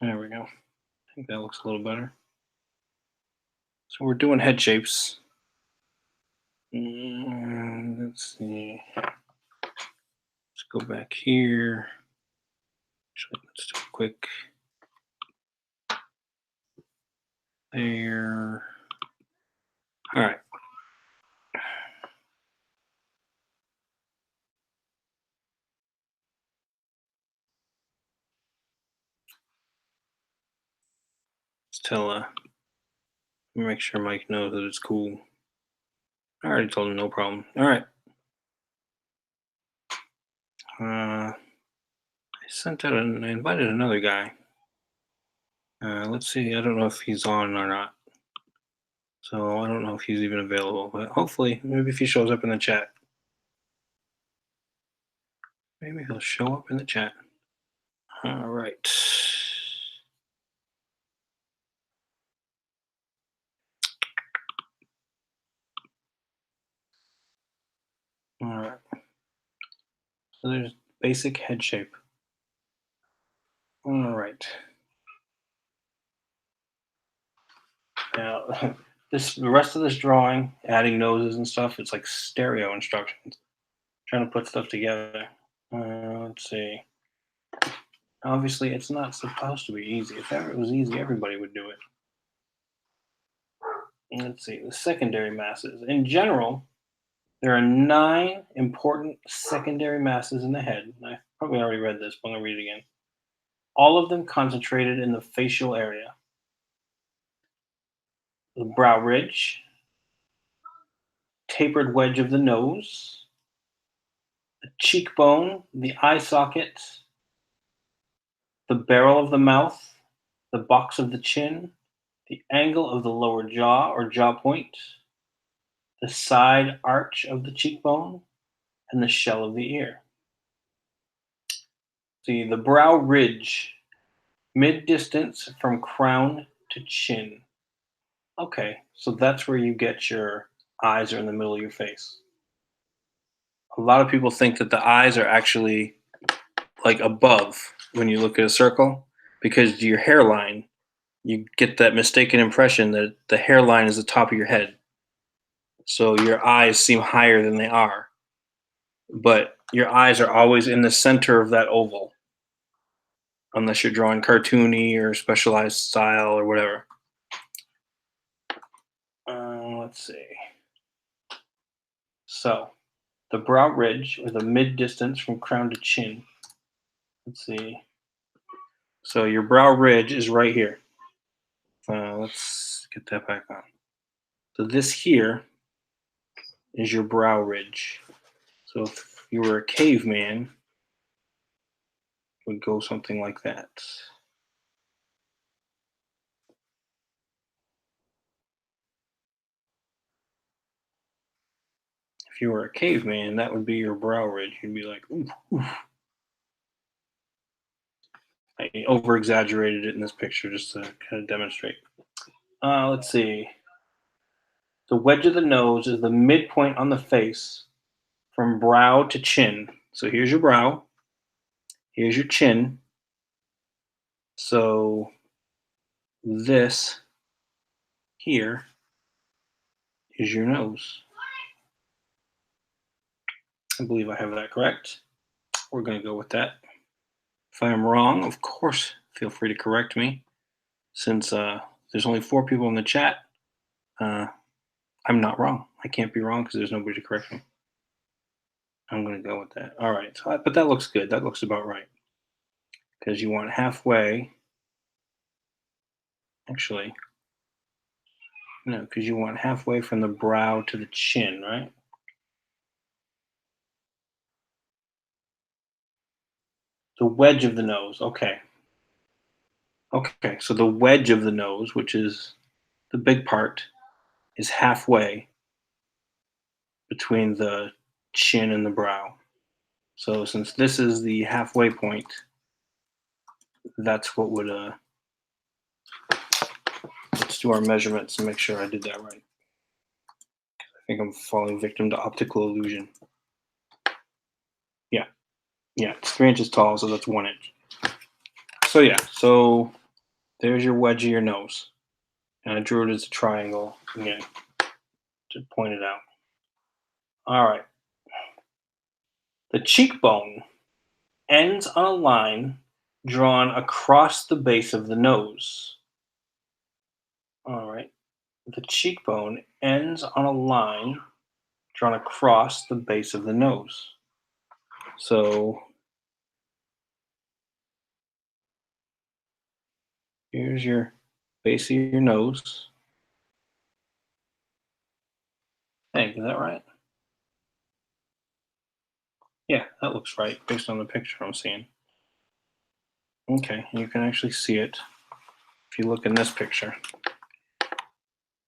There we go. I think that looks a little better. So we're doing head shapes. Let's see. Let's go back here. Actually, let's do a quick. There. All right. Let's tell make sure Mike knows that it's cool. I already told him no problem. All right. I sent out I invited another guy. Let's see. I don't know if he's on or not. So I don't know if he's even available, but hopefully, maybe if he shows up in the chat. Maybe he'll show up in the chat. All right. All right. So there's basic head shape. All right. Now, the rest of this drawing, adding noses and stuff, it's like stereo instructions. Trying to put stuff together. Let's see. Obviously, it's not supposed to be easy. If ever it was easy, everybody would do it. Let's see. The secondary masses. In general, there are 9 important secondary masses in the head. I probably already read this, but I'm going to read it again. All of them concentrated in the facial area. The brow ridge, tapered wedge of the nose, the cheekbone, the eye socket, the barrel of the mouth, the box of the chin, the angle of the lower jaw or jaw point, the side arch of the cheekbone, and the shell of the ear. See, the brow ridge, mid-distance from crown to chin. Okay, so that's where you get your eyes are in the middle of your face. A lot of people think that the eyes are actually like above when you look at a circle because your hairline, you get that mistaken impression that the hairline is the top of your head. So your eyes seem higher than they are. But your eyes are always in the center of that oval, unless you're drawing cartoony or specialized style or whatever. Let's see. So the brow ridge, or the mid distance from crown to chin. Let's see. So your brow ridge is right here. Let's get that back on. So this here is your brow ridge. So if you were a caveman, it would go something like that. If you were a caveman, that would be your brow ridge. You'd be like, oof, oof. I over exaggerated it in this picture just to kind of demonstrate. Let's see. The wedge of the nose is the midpoint on the face from brow to chin. So here's your brow. Here's your chin. So this here is your nose. I believe I have that correct. We're going to go with that. If I am wrong, of course, feel free to correct me. Since there's only 4 people in the chat, I'm not wrong. I can't be wrong because there's nobody to correct me. I'm going to go with that. All right, so but that looks good. That looks about right. Because you want halfway. Actually, no, because you want halfway from the brow to the chin, right? The wedge of the nose. Okay. Okay, so the wedge of the nose, which is the big part, is halfway between the chin and the brow. So since this is the halfway point, that's what would let's do our measurements and make sure I did that right. I think I'm falling victim to optical illusion. Yeah, it's 3 inches tall, so that's 1 inch. So yeah, so there's your wedge of your nose. And I drew it as a triangle again to point it out. All right. The cheekbone ends on a line drawn across the base of the nose. All right. The cheekbone ends on a line drawn across the base of the nose. So here's your base of your nose. Hey, is that right? Yeah, that looks right based on the picture I'm seeing. Okay, you can actually see it if you look in this picture.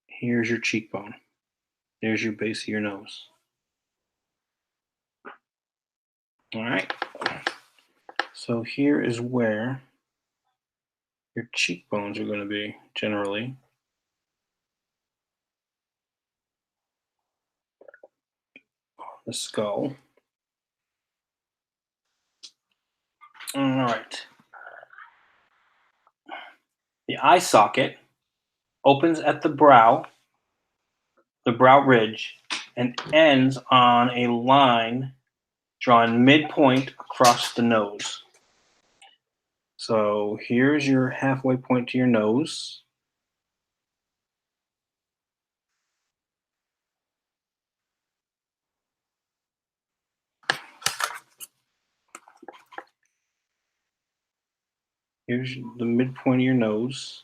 Here's your cheekbone. There's your base of your nose. All right. So here is where your cheekbones are going to be generally. The skull. All right. The eye socket opens at the brow ridge, and ends on a line drawn midpoint across the nose. So here's your halfway point to your nose. Here's the midpoint of your nose.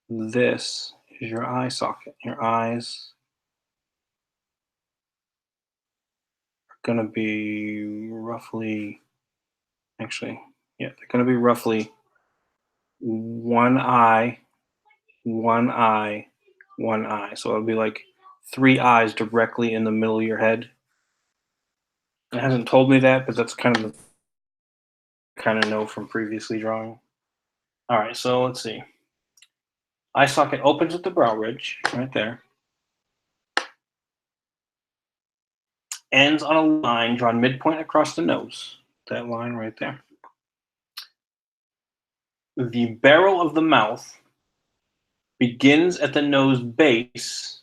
This is your eye socket. Your eyes are going to be roughly, actually, yeah, they're going to be roughly one eye, one eye, one eye. So it'll be like 3 eyes directly in the middle of your head. It hasn't told me that, but that's kind of know from previously drawing. All right, so let's see. Eye socket opens at the brow ridge, right there. Ends on a line drawn midpoint across the nose. That line right there. The barrel of the mouth begins at the nose base.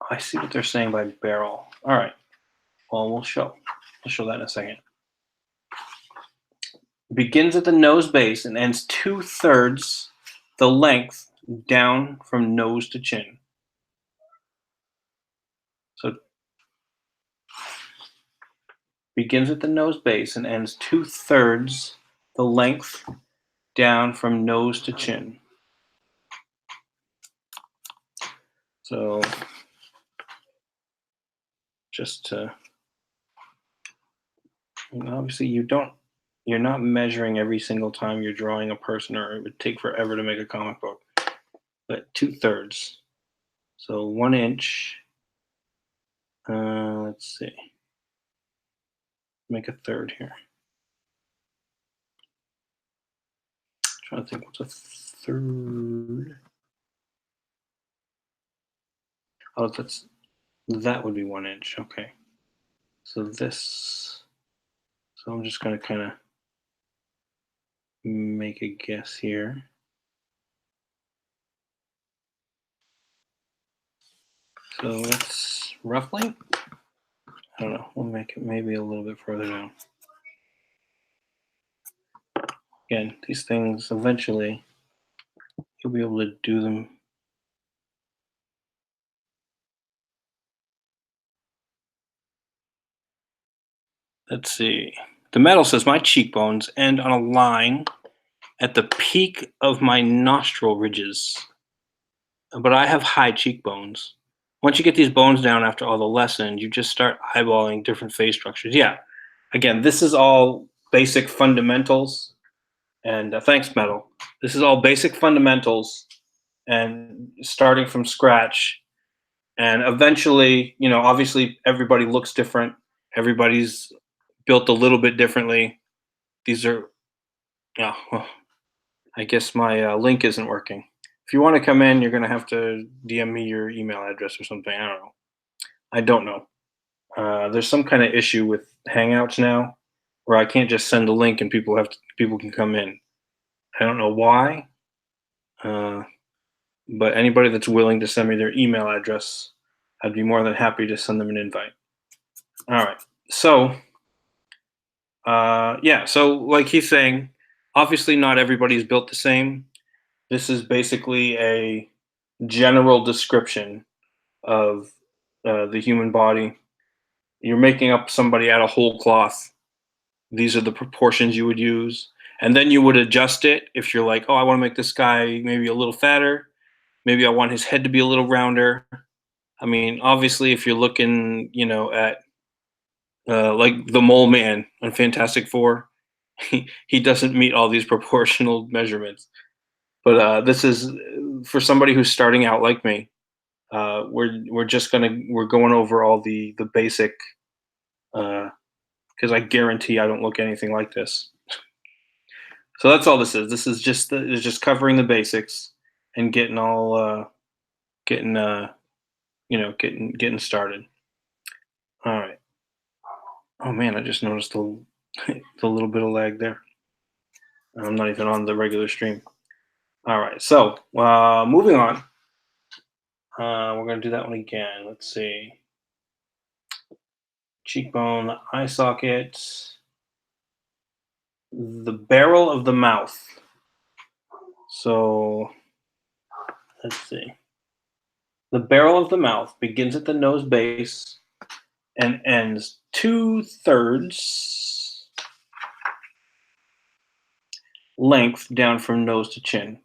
I see what they're saying by barrel. All right. Well, we'll show that in a second. Begins at the nose base and ends 2/3 the length down from nose to chin. So begins at the nose base and ends 2/3 the length down from nose to chin. So just to, obviously you're not measuring every single time you're drawing a person, or it would take forever to make a comic book. But 2/3. So 1 inch. Let's see. Make a third here. Trying to think what's a third. Oh, that's That would be 1 inch. Okay. So this. So I'm just going to kind of make a guess here. So it's roughly, I don't know, we'll make it maybe a little bit further down. Again, these things, eventually, you'll be able to do them. Let's see. The medal says my cheekbones end on a line at the peak of my nostril ridges. But I have high cheekbones. Once you get these bones down after all the lessons, you just start eyeballing different face structures. Yeah. Again, this is all basic fundamentals. And thanks, Metal. This is all basic fundamentals and starting from scratch. And eventually, obviously everybody looks different. Everybody's built a little bit differently. These are, yeah, well, I guess my link isn't working. If you want to come in, you're going to have to DM me your email address or something. I don't know. I don't know. There's some kind of issue with Hangouts now where I can't just send a link and people can come in. I don't know why. But anybody that's willing to send me their email address, I'd be more than happy to send them an invite. All right. So, yeah. So, like he's saying, obviously not everybody's built the same. This is basically a general description of the human body. You're making up somebody out of whole cloth. These are the proportions you would use. And then you would adjust it if you're like, oh, I want to make this guy maybe a little fatter. Maybe I want his head to be a little rounder. I mean, obviously, if you're looking, at like the Mole Man on Fantastic Four, he doesn't meet all these proportional measurements. But this is for somebody who's starting out like me. We're going over all the basic because I guarantee I don't look anything like this. So that's all this is. This is just covering the basics and getting all getting getting started. All right. Oh man, I just noticed the little bit of lag there. I'm not even on the regular stream. All right, so moving on. We're gonna do that one again. Let's see. Cheekbone, eye socket, the barrel of the mouth. So let's see. The barrel of the mouth begins at the nose base and ends 2/3 length down from nose to chin.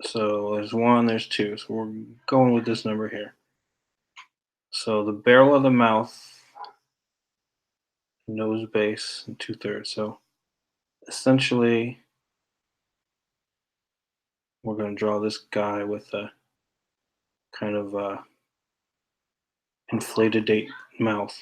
So there's 1, there's 2. So we're going with this number here. So the barrel of the mouth, nose base, and 2/3. So essentially, we're going to draw this guy with a kind of inflated mouth.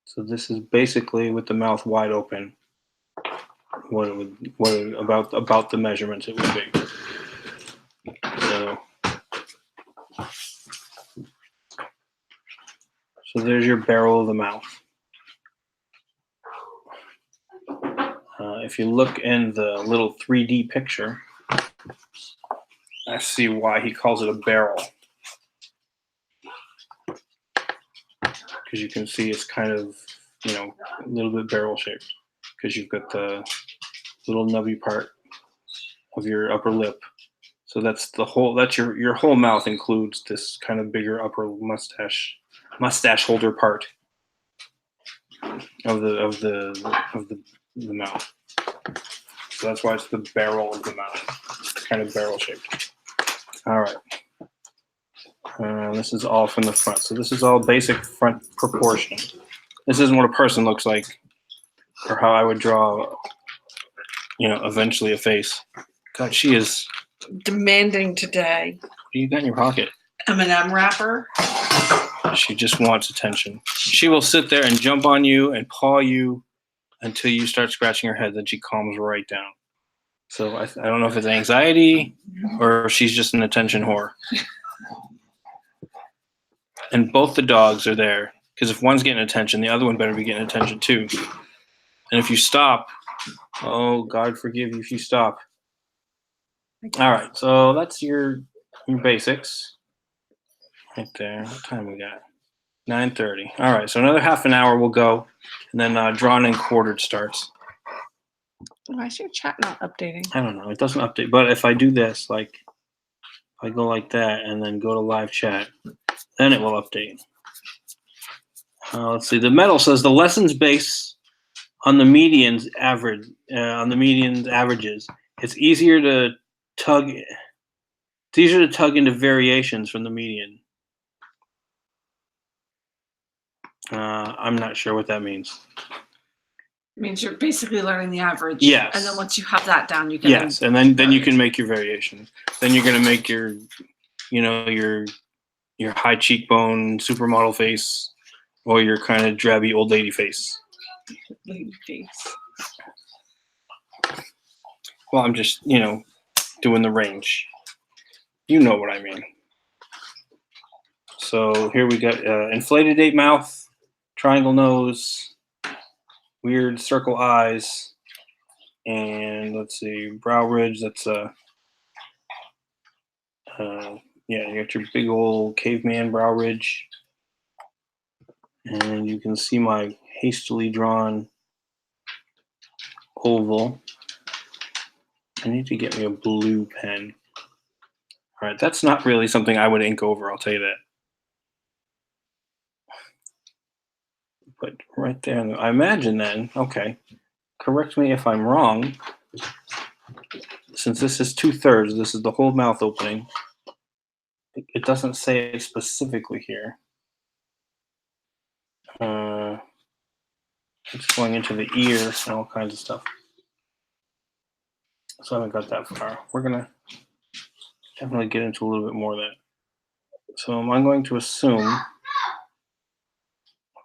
So this is basically with the mouth wide open. About the measurements it would be. So there's your barrel of the mouth. If you look in the little 3D picture, I see why he calls it a barrel. Because you can see it's kind of, a little bit barrel shaped. Because you've got the little nubby part of your upper lip. So that's your whole mouth includes this kind of bigger upper mustache holder part of the mouth. So that's why it's the barrel of the mouth. It's kind of barrel shaped. All right. This is all from the front. So this is all basic front proportion. This isn't what a person looks like or how I would draw, eventually a face. God, she is demanding today. What do you got in your pocket? M&M wrapper. She just wants attention. She will sit there and jump on you and paw you until you start scratching her head. Then she calms right down. So I don't know if it's anxiety or if she's just an attention whore. And both the dogs are there because if one's getting attention, the other one better be getting attention too. And if you stop, oh, God forgive you if you stop. All right, so that's your basics right there. What time we got? 9:30. All right, so another half an hour we'll go, and then drawn and quartered starts. Why is your chat not updating? I don't know. It doesn't update. But if I do this, like, if I go like that and then go to live chat, then it will update. Let's see. The medal says the lessons base on the median's average. On the median's averages, it's easier to tug. It's easier to tug into variations from the median. I'm not sure what that means. It means you're basically learning the average. Yes. And then once you have that down, you can. Yes, and then you can make your variations. Then you're gonna make your, your high cheekbone supermodel face, or your kind of drabby old lady face. Lady face. Well, I'm just doing the range. You know what I mean. So here we got inflated ape mouth, triangle nose, weird circle eyes, and let's see, brow ridge. That's yeah, you got your big old caveman brow ridge, and you can see my hastily drawn oval. I need to get me a blue pen. All right, that's not really something I would ink over, I'll tell you that. But right there, I imagine then, okay, correct me if I'm wrong, since this is 2/3, this is the whole mouth opening. It doesn't say it specifically here. It's going into the ear and all kinds of stuff. So I haven't got that far. We're gonna definitely get into a little bit more of that. So I'm going to assume,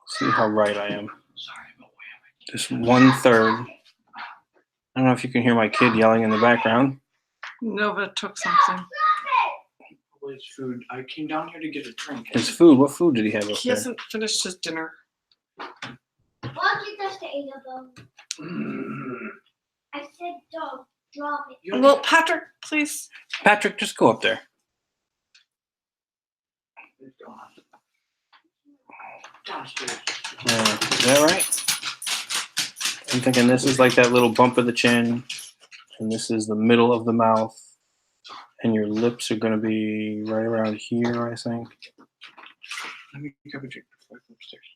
see how right I am. This 1/3. I don't know if you can hear my kid yelling in the background. Nova took something. His food. I came down here to get a drink. His food? What food did he have up He there? hasn't finished his dinner. I said dog, drop it. Well, Patrick, please. Patrick, just go up there. It's gone. Downstairs. Is that right? I'm thinking this is like that little bump of the chin, and this is the middle of the mouth, and your lips are going to be right around here, I think. Let me grab a drink before I go upstairs.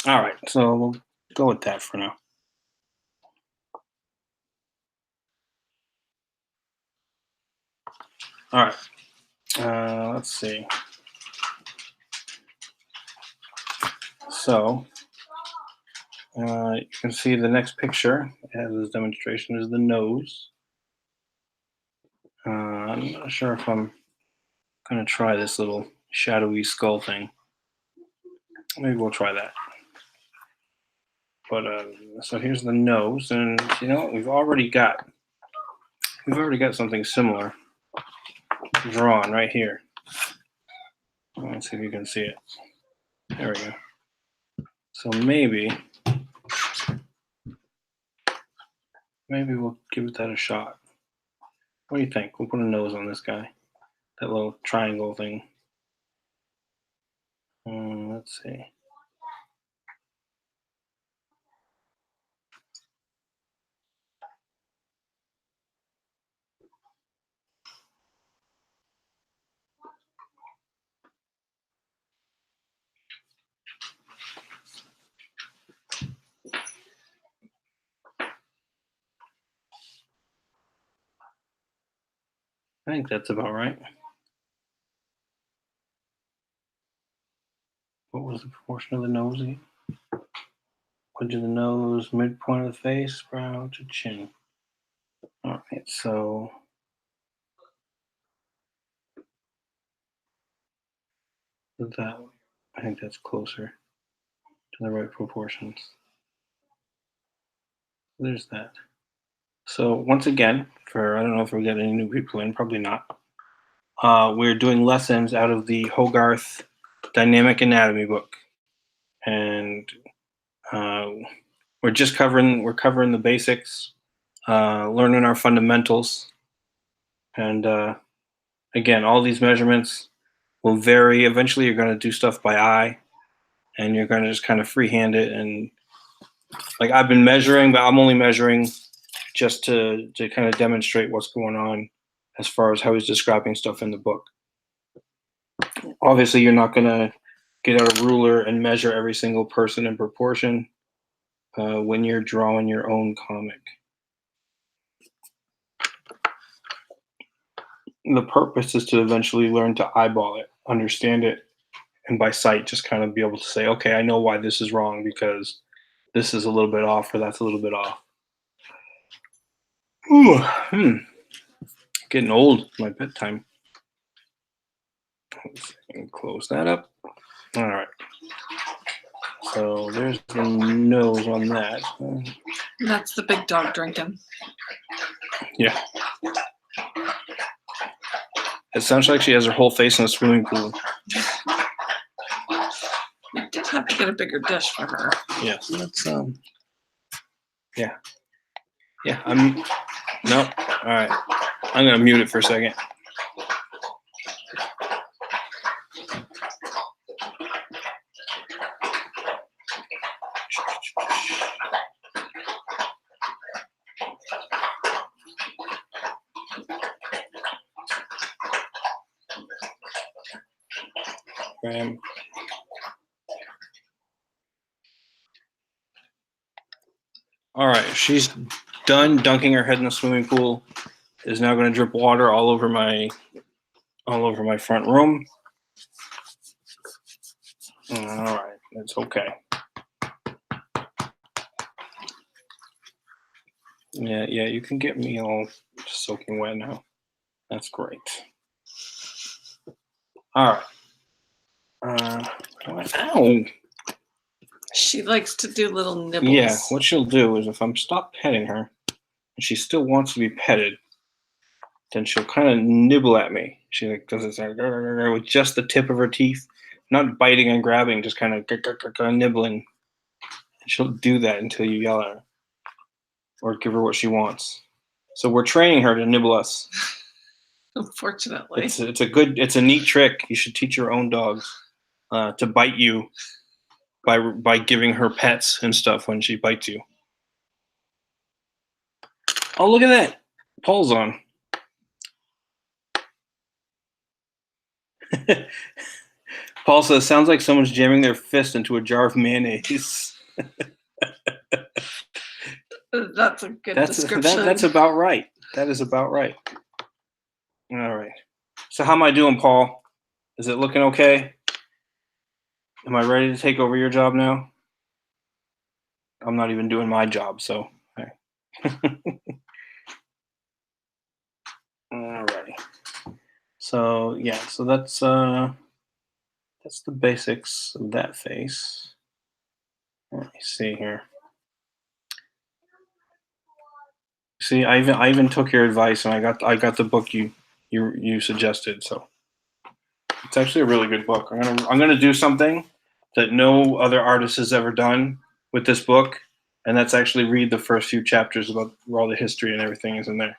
All right, so we'll go with that for now. All right, let's see. So you can see the next picture as this demonstration is the nose. I'm not sure if I'm going to try this little shadowy skull thing. Maybe we'll try that. But so here's the nose, and you know what? We've already got something similar drawn right here. Let's see if you can see it. There we go. So maybe we'll give that a shot. What do you think? We'll put a nose on this guy. That little triangle thing. Let's see. I think that's about right. What was the proportion of the nose again? Edge of the nose, midpoint of the face, brow to chin. All right, so that, I think that's closer to the right proportions. there's that. So once again, I don't know if we're getting any new people in, probably not. We're doing lessons out of the Hogarth Dynamic Anatomy book, and we're covering the basics, learning our fundamentals, and again, all these measurements will vary. Eventually, you're going to do stuff by eye, and you're going to just kind of freehand it. And like I've been measuring, but I'm only measuring just to kind of demonstrate what's going on as far as how he's describing stuff in the book. Obviously, you're not going to get out a ruler and measure every single person in proportion when you're drawing your own comic. The purpose is to eventually learn to eyeball it, understand it, and by sight just kind of be able to say, okay, I know why this is wrong because this is a little bit off or that's a little bit off. Ooh, getting old, my bedtime. Let's close that up. All right. So there's the nose on that. That's the big dog drinking. Yeah. It sounds like she has her whole face in a swimming pool. We did have to get a bigger dish for her. Yeah, so that's yeah. Yeah, no. All right. I'm gonna mute it for a second. All right, she's done dunking her head in the swimming pool. Is now going to drip water all over my front room. All right, that's okay. Yeah, you can get me all soaking wet now. That's great. All right. Ow. She likes to do little nibbles. Yeah, what she'll do is if I'm stop petting her and she still wants to be petted, then she'll kind of nibble at me. She like does this with just the tip of her teeth, not biting and grabbing, just kind of nibbling. And she'll do that until you yell at her or give her what she wants. So we're training her to nibble us. Unfortunately, it's a neat trick. You should teach your own dogs to bite you by giving her pets and stuff when she bites you. Oh, look at that! Paul's on. Paul says, "Sounds like someone's jamming their fist into a jar of mayonnaise." That's a good description. That's about right. That is about right. All right. So how am I doing, Paul? Is it looking okay? Am I ready to take over your job now? I'm not even doing my job, so. Okay. All right. So yeah, so that's the basics of that face. Let me see here. See, I even took your advice and I got the book you suggested. So it's actually a really good book. I'm gonna do something that no other artist has ever done with this book, and that's actually read the first few chapters about where all the history and everything is in there.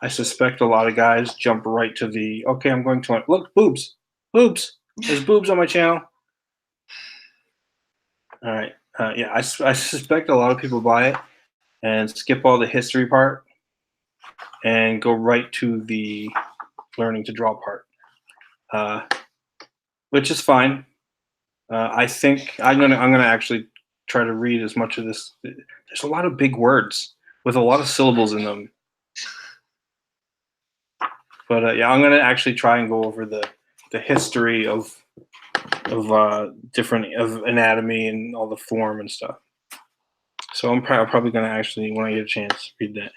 I suspect a lot of guys jump right to the okay. I'm going to look boobs. There's boobs on my channel. All right. Yeah, I suspect a lot of people buy it and skip all the history part and go right to the learning to draw part, which is fine. I think I'm gonna actually try to read as much of this. There's a lot of big words with a lot of syllables in them, but yeah, I'm gonna actually try and go over the history of different of anatomy and all the form and stuff. So I'm probably gonna actually, when I get a chance, read that.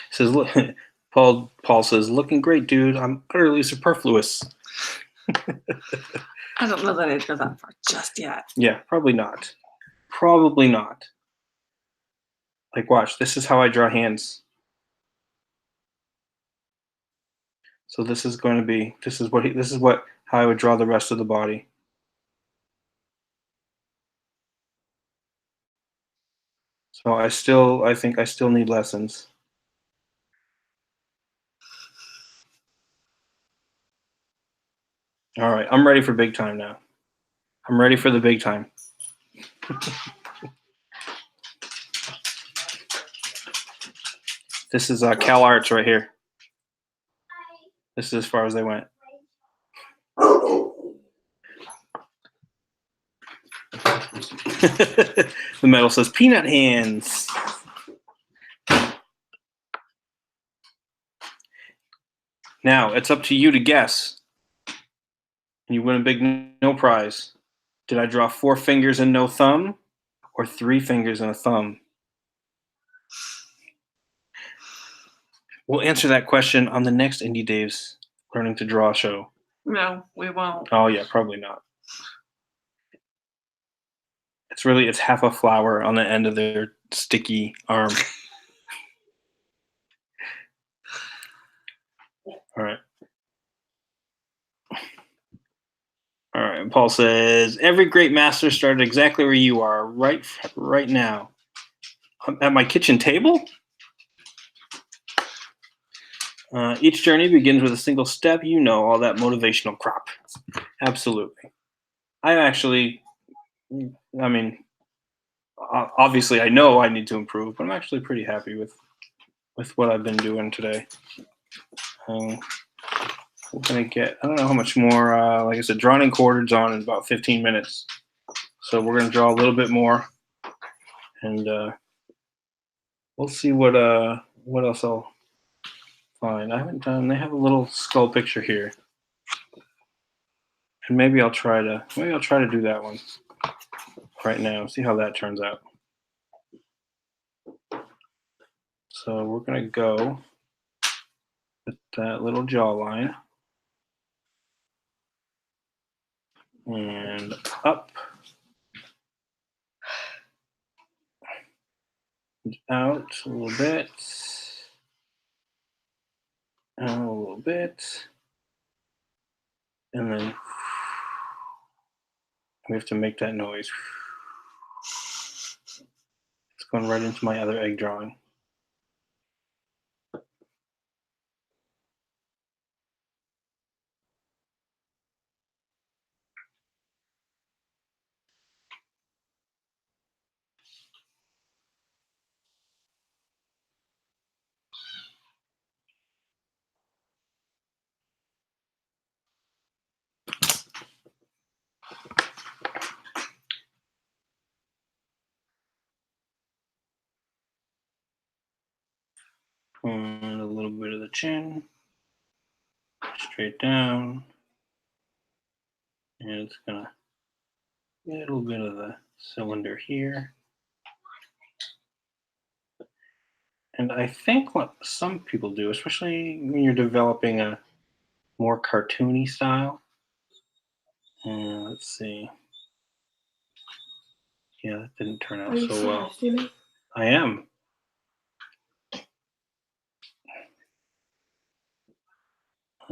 It says, look, Paul says, looking great, dude. I'm utterly superfluous. I don't know that I'd go that far just yet. Yeah, probably not. Probably not. Like, watch. This is how I draw hands. So this is going to be. This is what how I would draw the rest of the body. So I think I still need lessons. All right, I'm ready for big time now. I'm ready for the big time. This is Cal Arts right here. This is as far as they went. The medal says peanut hands. Now it's up to you to guess. And you win a big no prize. Did I draw 4 fingers and no thumb, or 3 fingers and a thumb? We'll answer that question on the next Indie Dave's Learning to Draw show. No, we won't. Oh yeah, probably not. It's half a flower on the end of their sticky arm. All right. All right. Paul says every great master started exactly where you are right now. At my kitchen table? Each journey begins with a single step. You know, all that motivational crap. Absolutely. Obviously I know I need to improve, but I'm actually pretty happy with what I've been doing today. We're going to get, I don't know how much more, like I said, drawing and quarters on in about 15 minutes. So we're going to draw a little bit more, and we'll see what else I'll find. I haven't done, they have a little skull picture here. And maybe I'll try to do that one right now, see how that turns out. So we're going to go with that little jawline. And up. And out a little bit. And a little bit. And then we have to make that noise. It's going right into my other egg drawing. And a little bit of the chin, straight down, and it's gonna get a little bit of the cylinder here. And I think what some people do, especially when you're developing a more cartoony style, let's see. Yeah, that didn't turn out so well. I am.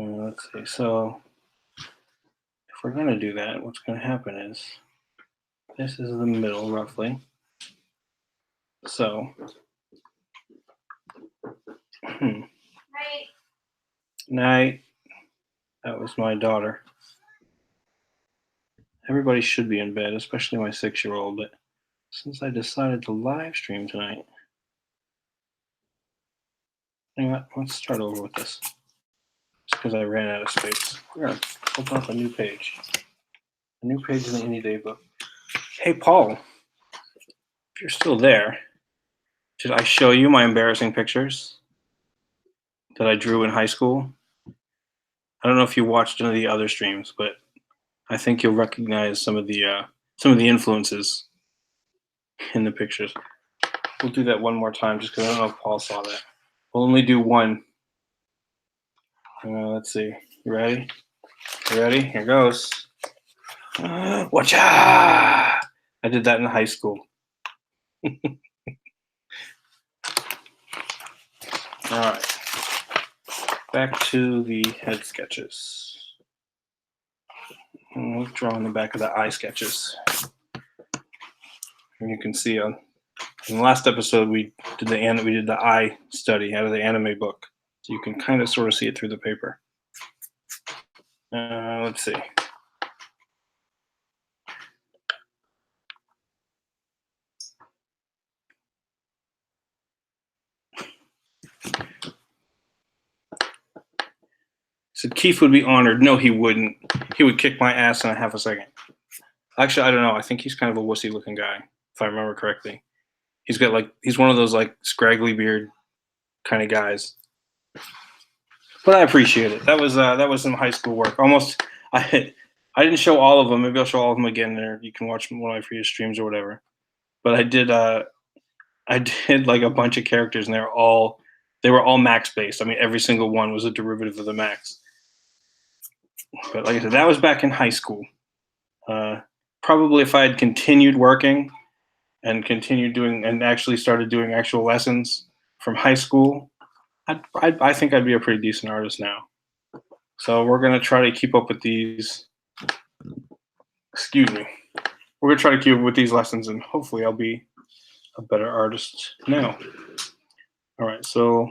Let's see. So if we're going to do that, what's going to happen is this is the middle, roughly. So, night. That was my daughter. Everybody should be in bed, especially my 6-year-old. But since I decided to live stream tonight, you know what? Let's start over with this. Just because I ran out of space. We're going to open up a new page. A new page in the Indie Day book. Hey, Paul, if you're still there, should I show you my embarrassing pictures that I drew in high school? I don't know if you watched any of the other streams, but I think you'll recognize some of the influences in the pictures. We'll do that one more time just because I don't know if Paul saw that. We'll only do one. Let's see. You ready? You ready? Here goes. Watcha! I did that in high school. All right. Back to the head sketches. We'll draw on the back of the eye sketches. And you can see in the last episode we did the eye study out of the anime book, so you can kind of sort of see it through the paper. Let's see. Said Keith would be honored. No, he wouldn't. He would kick my ass in a half a second. Actually, I don't know. I think he's kind of a wussy looking guy, if I remember correctly. He's one of those like scraggly beard kind of guys. But I appreciate it. That was some high school work. Almost, I didn't show all of them. Maybe I'll show all of them again there. You can watch one of my previous streams or whatever. But I did like a bunch of characters, and they were all Max based. I mean, every single one was a derivative of the Max. But like I said, that was back in high school. Probably if I had continued working and continued doing and actually started doing actual lessons from high school, I think I'd be a pretty decent artist now. So we're going to try to keep up with these. Excuse me. We're going to try to keep up with these lessons, and hopefully I'll be a better artist now. All right, so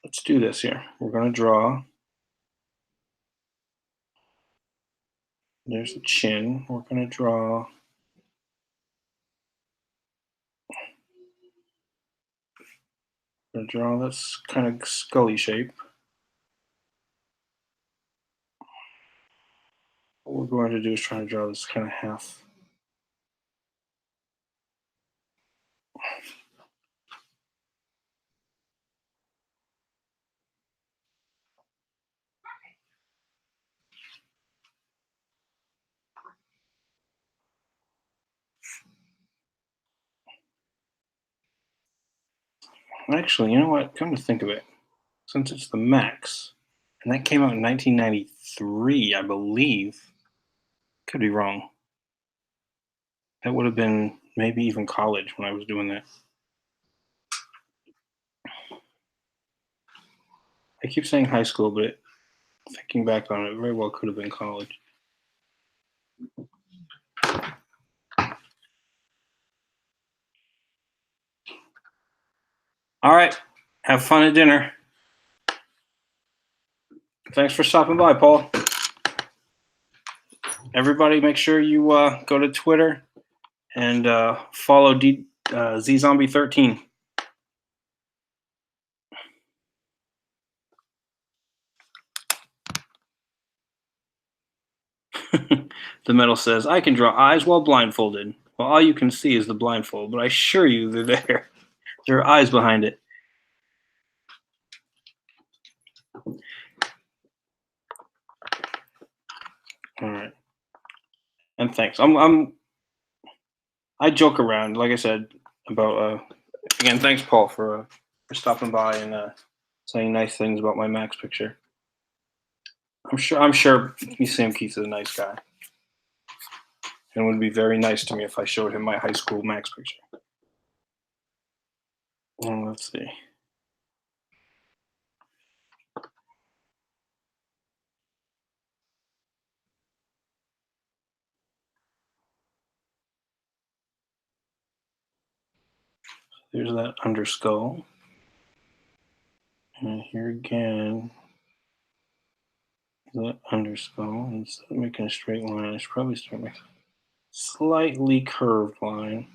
let's do this here. We're going to draw. There's the chin. We're going to draw this kind of scully shape. What we're going to do is try to draw this kind of half. Actually, you know what? Come to think of it, since it's the Max, and that came out in 1993, I believe. Could be wrong. That would have been maybe even college when I was doing that. I keep saying high school, but thinking back on it, very well could have been college. All right. Have fun at dinner. Thanks for stopping by, Paul. Everybody, make sure you go to Twitter and follow ZZombie13. The metal says, I can draw eyes while blindfolded. Well, all you can see is the blindfold, but I assure you they're there. There are eyes behind it. All right. And thanks. I joke around, like I said, about again, thanks Paul for stopping by and saying nice things about my Max picture. I'm sure Sam Keith is a nice guy. And it would be very nice to me if I showed him my high school Max picture. Let's see. There's that underskull. And here again, that underskull. Instead of making a straight line, I should probably start making a slightly curved line.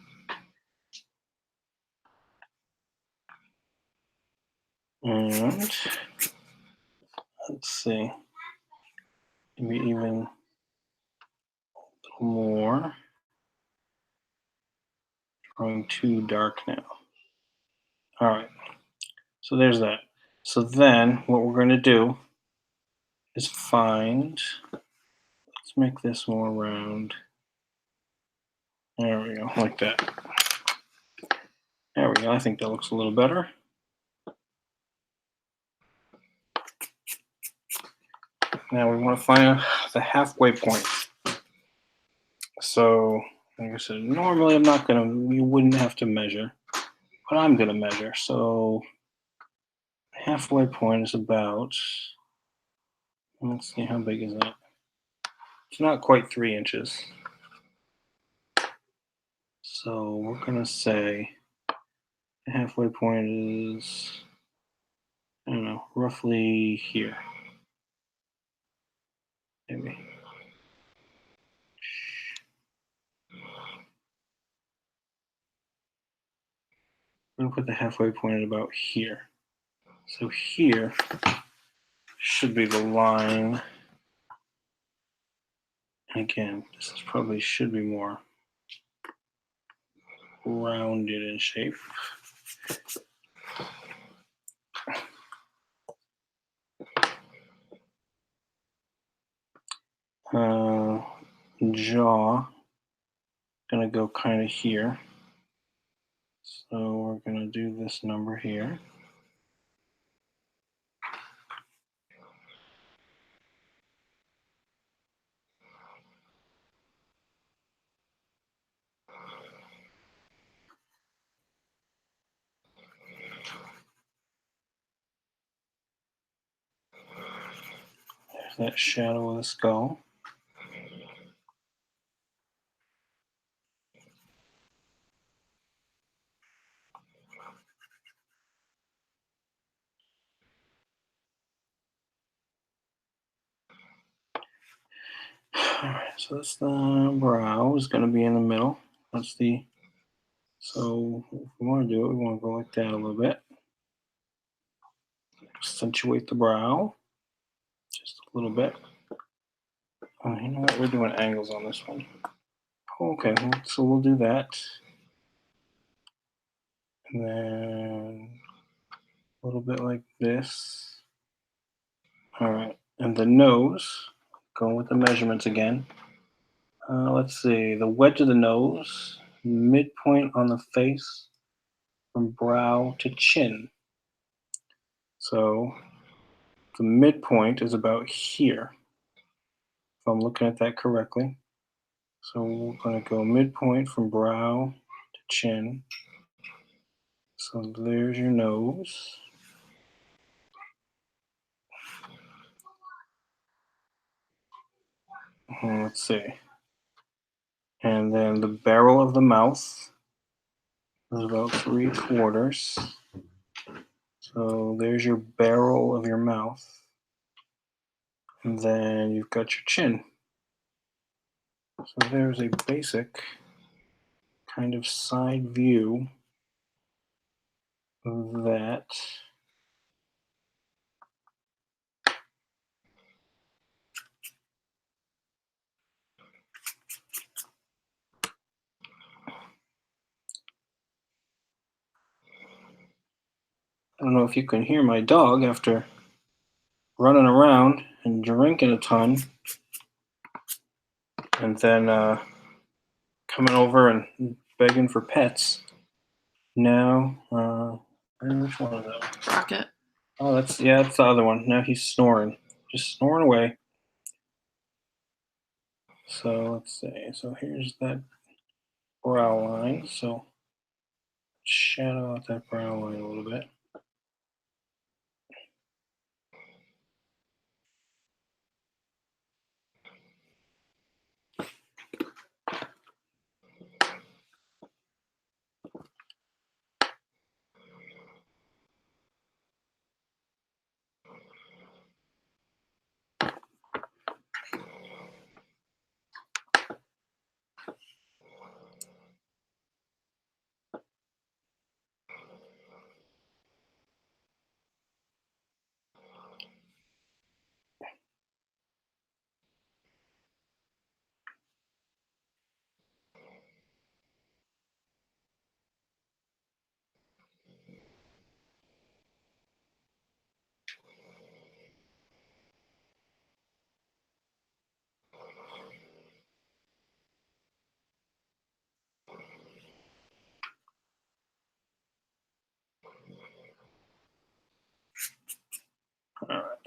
And let's see, maybe even a little more. Drawing too dark now. All right, so there's that. So then what we're going to do is let's make this more round. There we go, like that. There we go, I think that looks a little better. Now we want to find the halfway point. So, like I said, normally you wouldn't have to measure, but I'm gonna measure. So, halfway point is about, let's see, how big is that? It's not quite 3 inches. So we're gonna say the halfway point is, I don't know, roughly here. Maybe. I'm gonna put the halfway point at about here. So here should be the line. Again, this is probably should be more rounded in shape. Jaw, gonna go kind of here. So we're gonna do this number here. There's that shadow of the skull. Alright, so that's the brow is going to be in the middle. That's the, so if we want to do it, we want to go like that a little bit. Accentuate the brow just a little bit. Oh, you know what? We're doing angles on this one. Okay, so we'll do that. And then a little bit like this. All right, and the nose, going with the measurements again. Let's see, the wedge of the nose, midpoint on the face, from brow to chin. So the midpoint is about here, if I'm looking at that correctly. So we're going to go midpoint from brow to chin. So there's your nose. Let's see. And then the barrel of the mouth is about 3/4. So there's your barrel of your mouth. And then you've got your chin. So there's a basic kind of side view of that. I don't know if you can hear my dog after running around and drinking a ton, and then coming over and begging for pets. Now, which one of those? Rocket. Oh, that's the other one. Now he's snoring, just snoring away. So let's see. So here's that brow line. So shadow out that brow line a little bit.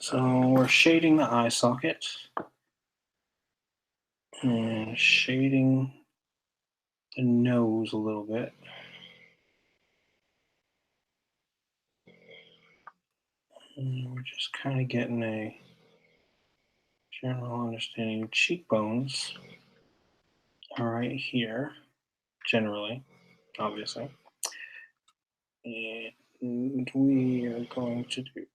So we're shading the eye socket and shading the nose a little bit. And we're just kind of getting a general understanding. Cheekbones are right here, generally, obviously. And we are going to do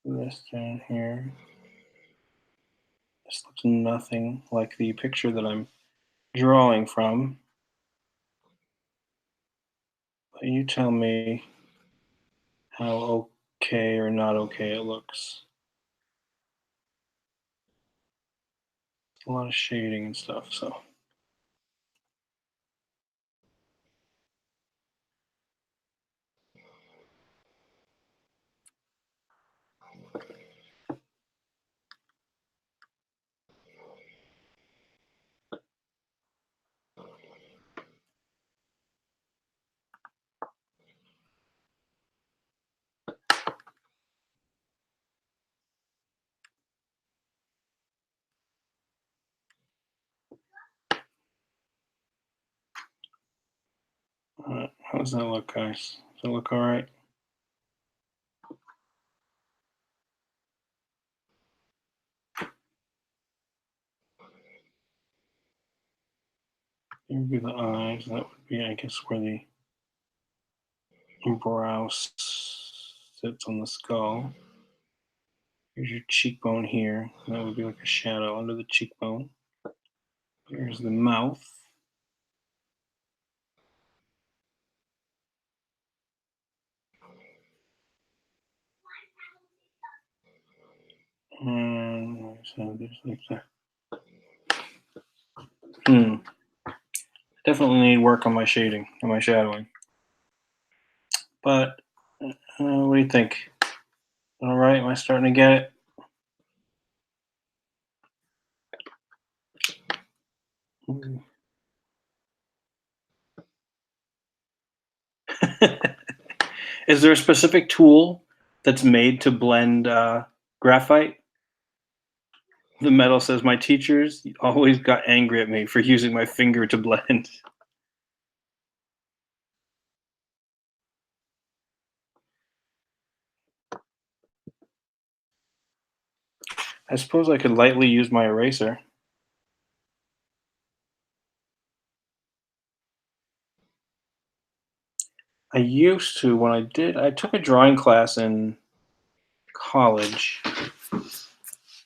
this down here. This looks nothing like the picture that I'm drawing from. But you tell me how okay or not okay it looks. A lot of shading and stuff, so. All right, how does that look, guys? Does that look all right? Here would be the eyes. That would be, I guess, where the brow sits on the skull. Here's your cheekbone here. That would be like a shadow under the cheekbone. Here's the mouth. And so there's like that. Definitely need work on my shading and my shadowing. But what do you think? All right, am I starting to get it? Is there a specific tool that's made to blend graphite? The metal says my teachers always got angry at me for using my finger to blend. I suppose I could lightly use my eraser. I used to, when I took a drawing class in college,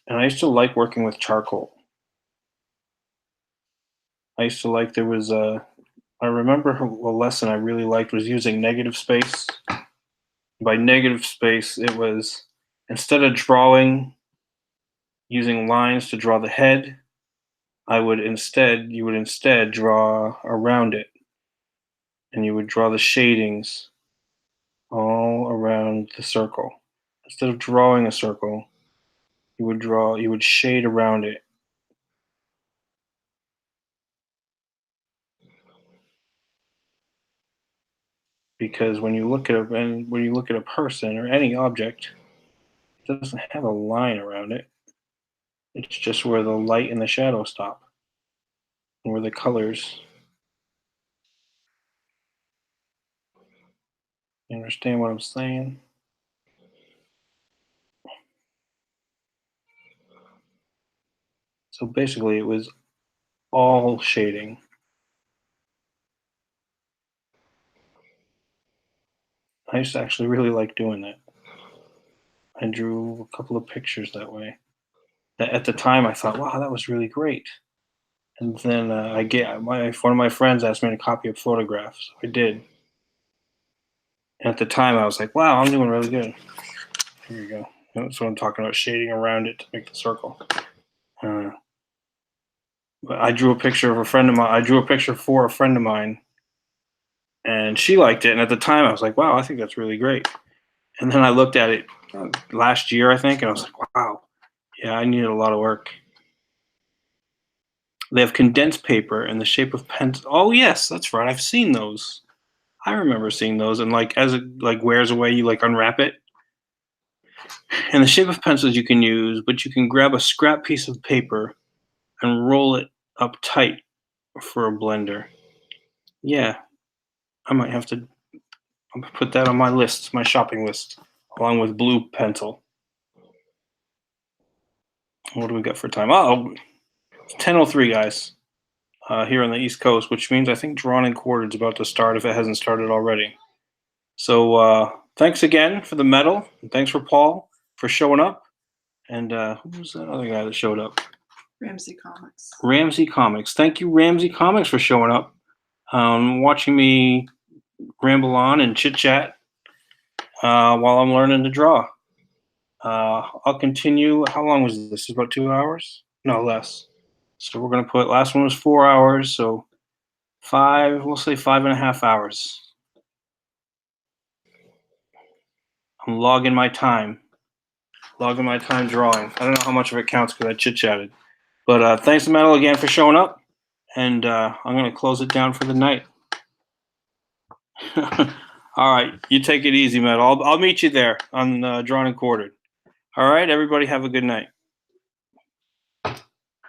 and I used to like working with charcoal. I used to like, I remember a lesson I really liked was using negative space. By negative space, it was instead of drawing using lines to draw the head, you would instead draw around it. And you would draw the shadings all around the circle. Instead of drawing a circle, you would shade around it. Because when you look at a person or any object, it doesn't have a line around it. It's just where the light and the shadow stop, and where the colors. You understand what I'm saying? So basically, it was all shading. I used to actually really like doing that. I drew a couple of pictures that way. At the time, I thought, wow, that was really great. And then one of my friends asked me to copy a photograph, so I did. And at the time, I was like, wow, I'm doing really good. Here you go. That's what I'm talking about, shading around it to make the circle. But I drew a picture of a friend of mine. I drew a picture for a friend of mine, and she liked it. And at the time, I was like, wow, I think that's really great. And then I looked at it last year, I think, and I was like, wow, yeah, I needed a lot of work. They have condensed paper in the shape of pens. Oh, yes, that's right. I've seen those. I remember seeing those, and like as it like wears away, you like unwrap it. And the shape of pencils you can use, but you can grab a scrap piece of paper and roll it up tight for a blender. Yeah, I might have to put that on my list, my shopping list, along with blue pencil. What do we got for time? Oh, it's 10:03, guys, here on the East Coast, which means I think Drawn and Quartered is about to start if it hasn't started already. So thanks again for the medal, and thanks for Paul for showing up. And who was that other guy that showed up? Ramsey Comics. Ramsey Comics. Thank you, Ramsey Comics, for showing up. Watching me ramble on and chit chat while I'm learning to draw. I'll continue. How long was this? About 2 hours? No, less. So we're gonna put. Last one was 4 hours, so 5. We'll say 5.5 hours. I'm logging my time. Logging my time drawing. I don't know how much of it counts because I chit chatted. But thanks, Metal, again for showing up, and I'm gonna close it down for the night. All right, you take it easy, Metal. I'll meet you there on Drawn and Quartered. All right, everybody, have a good night.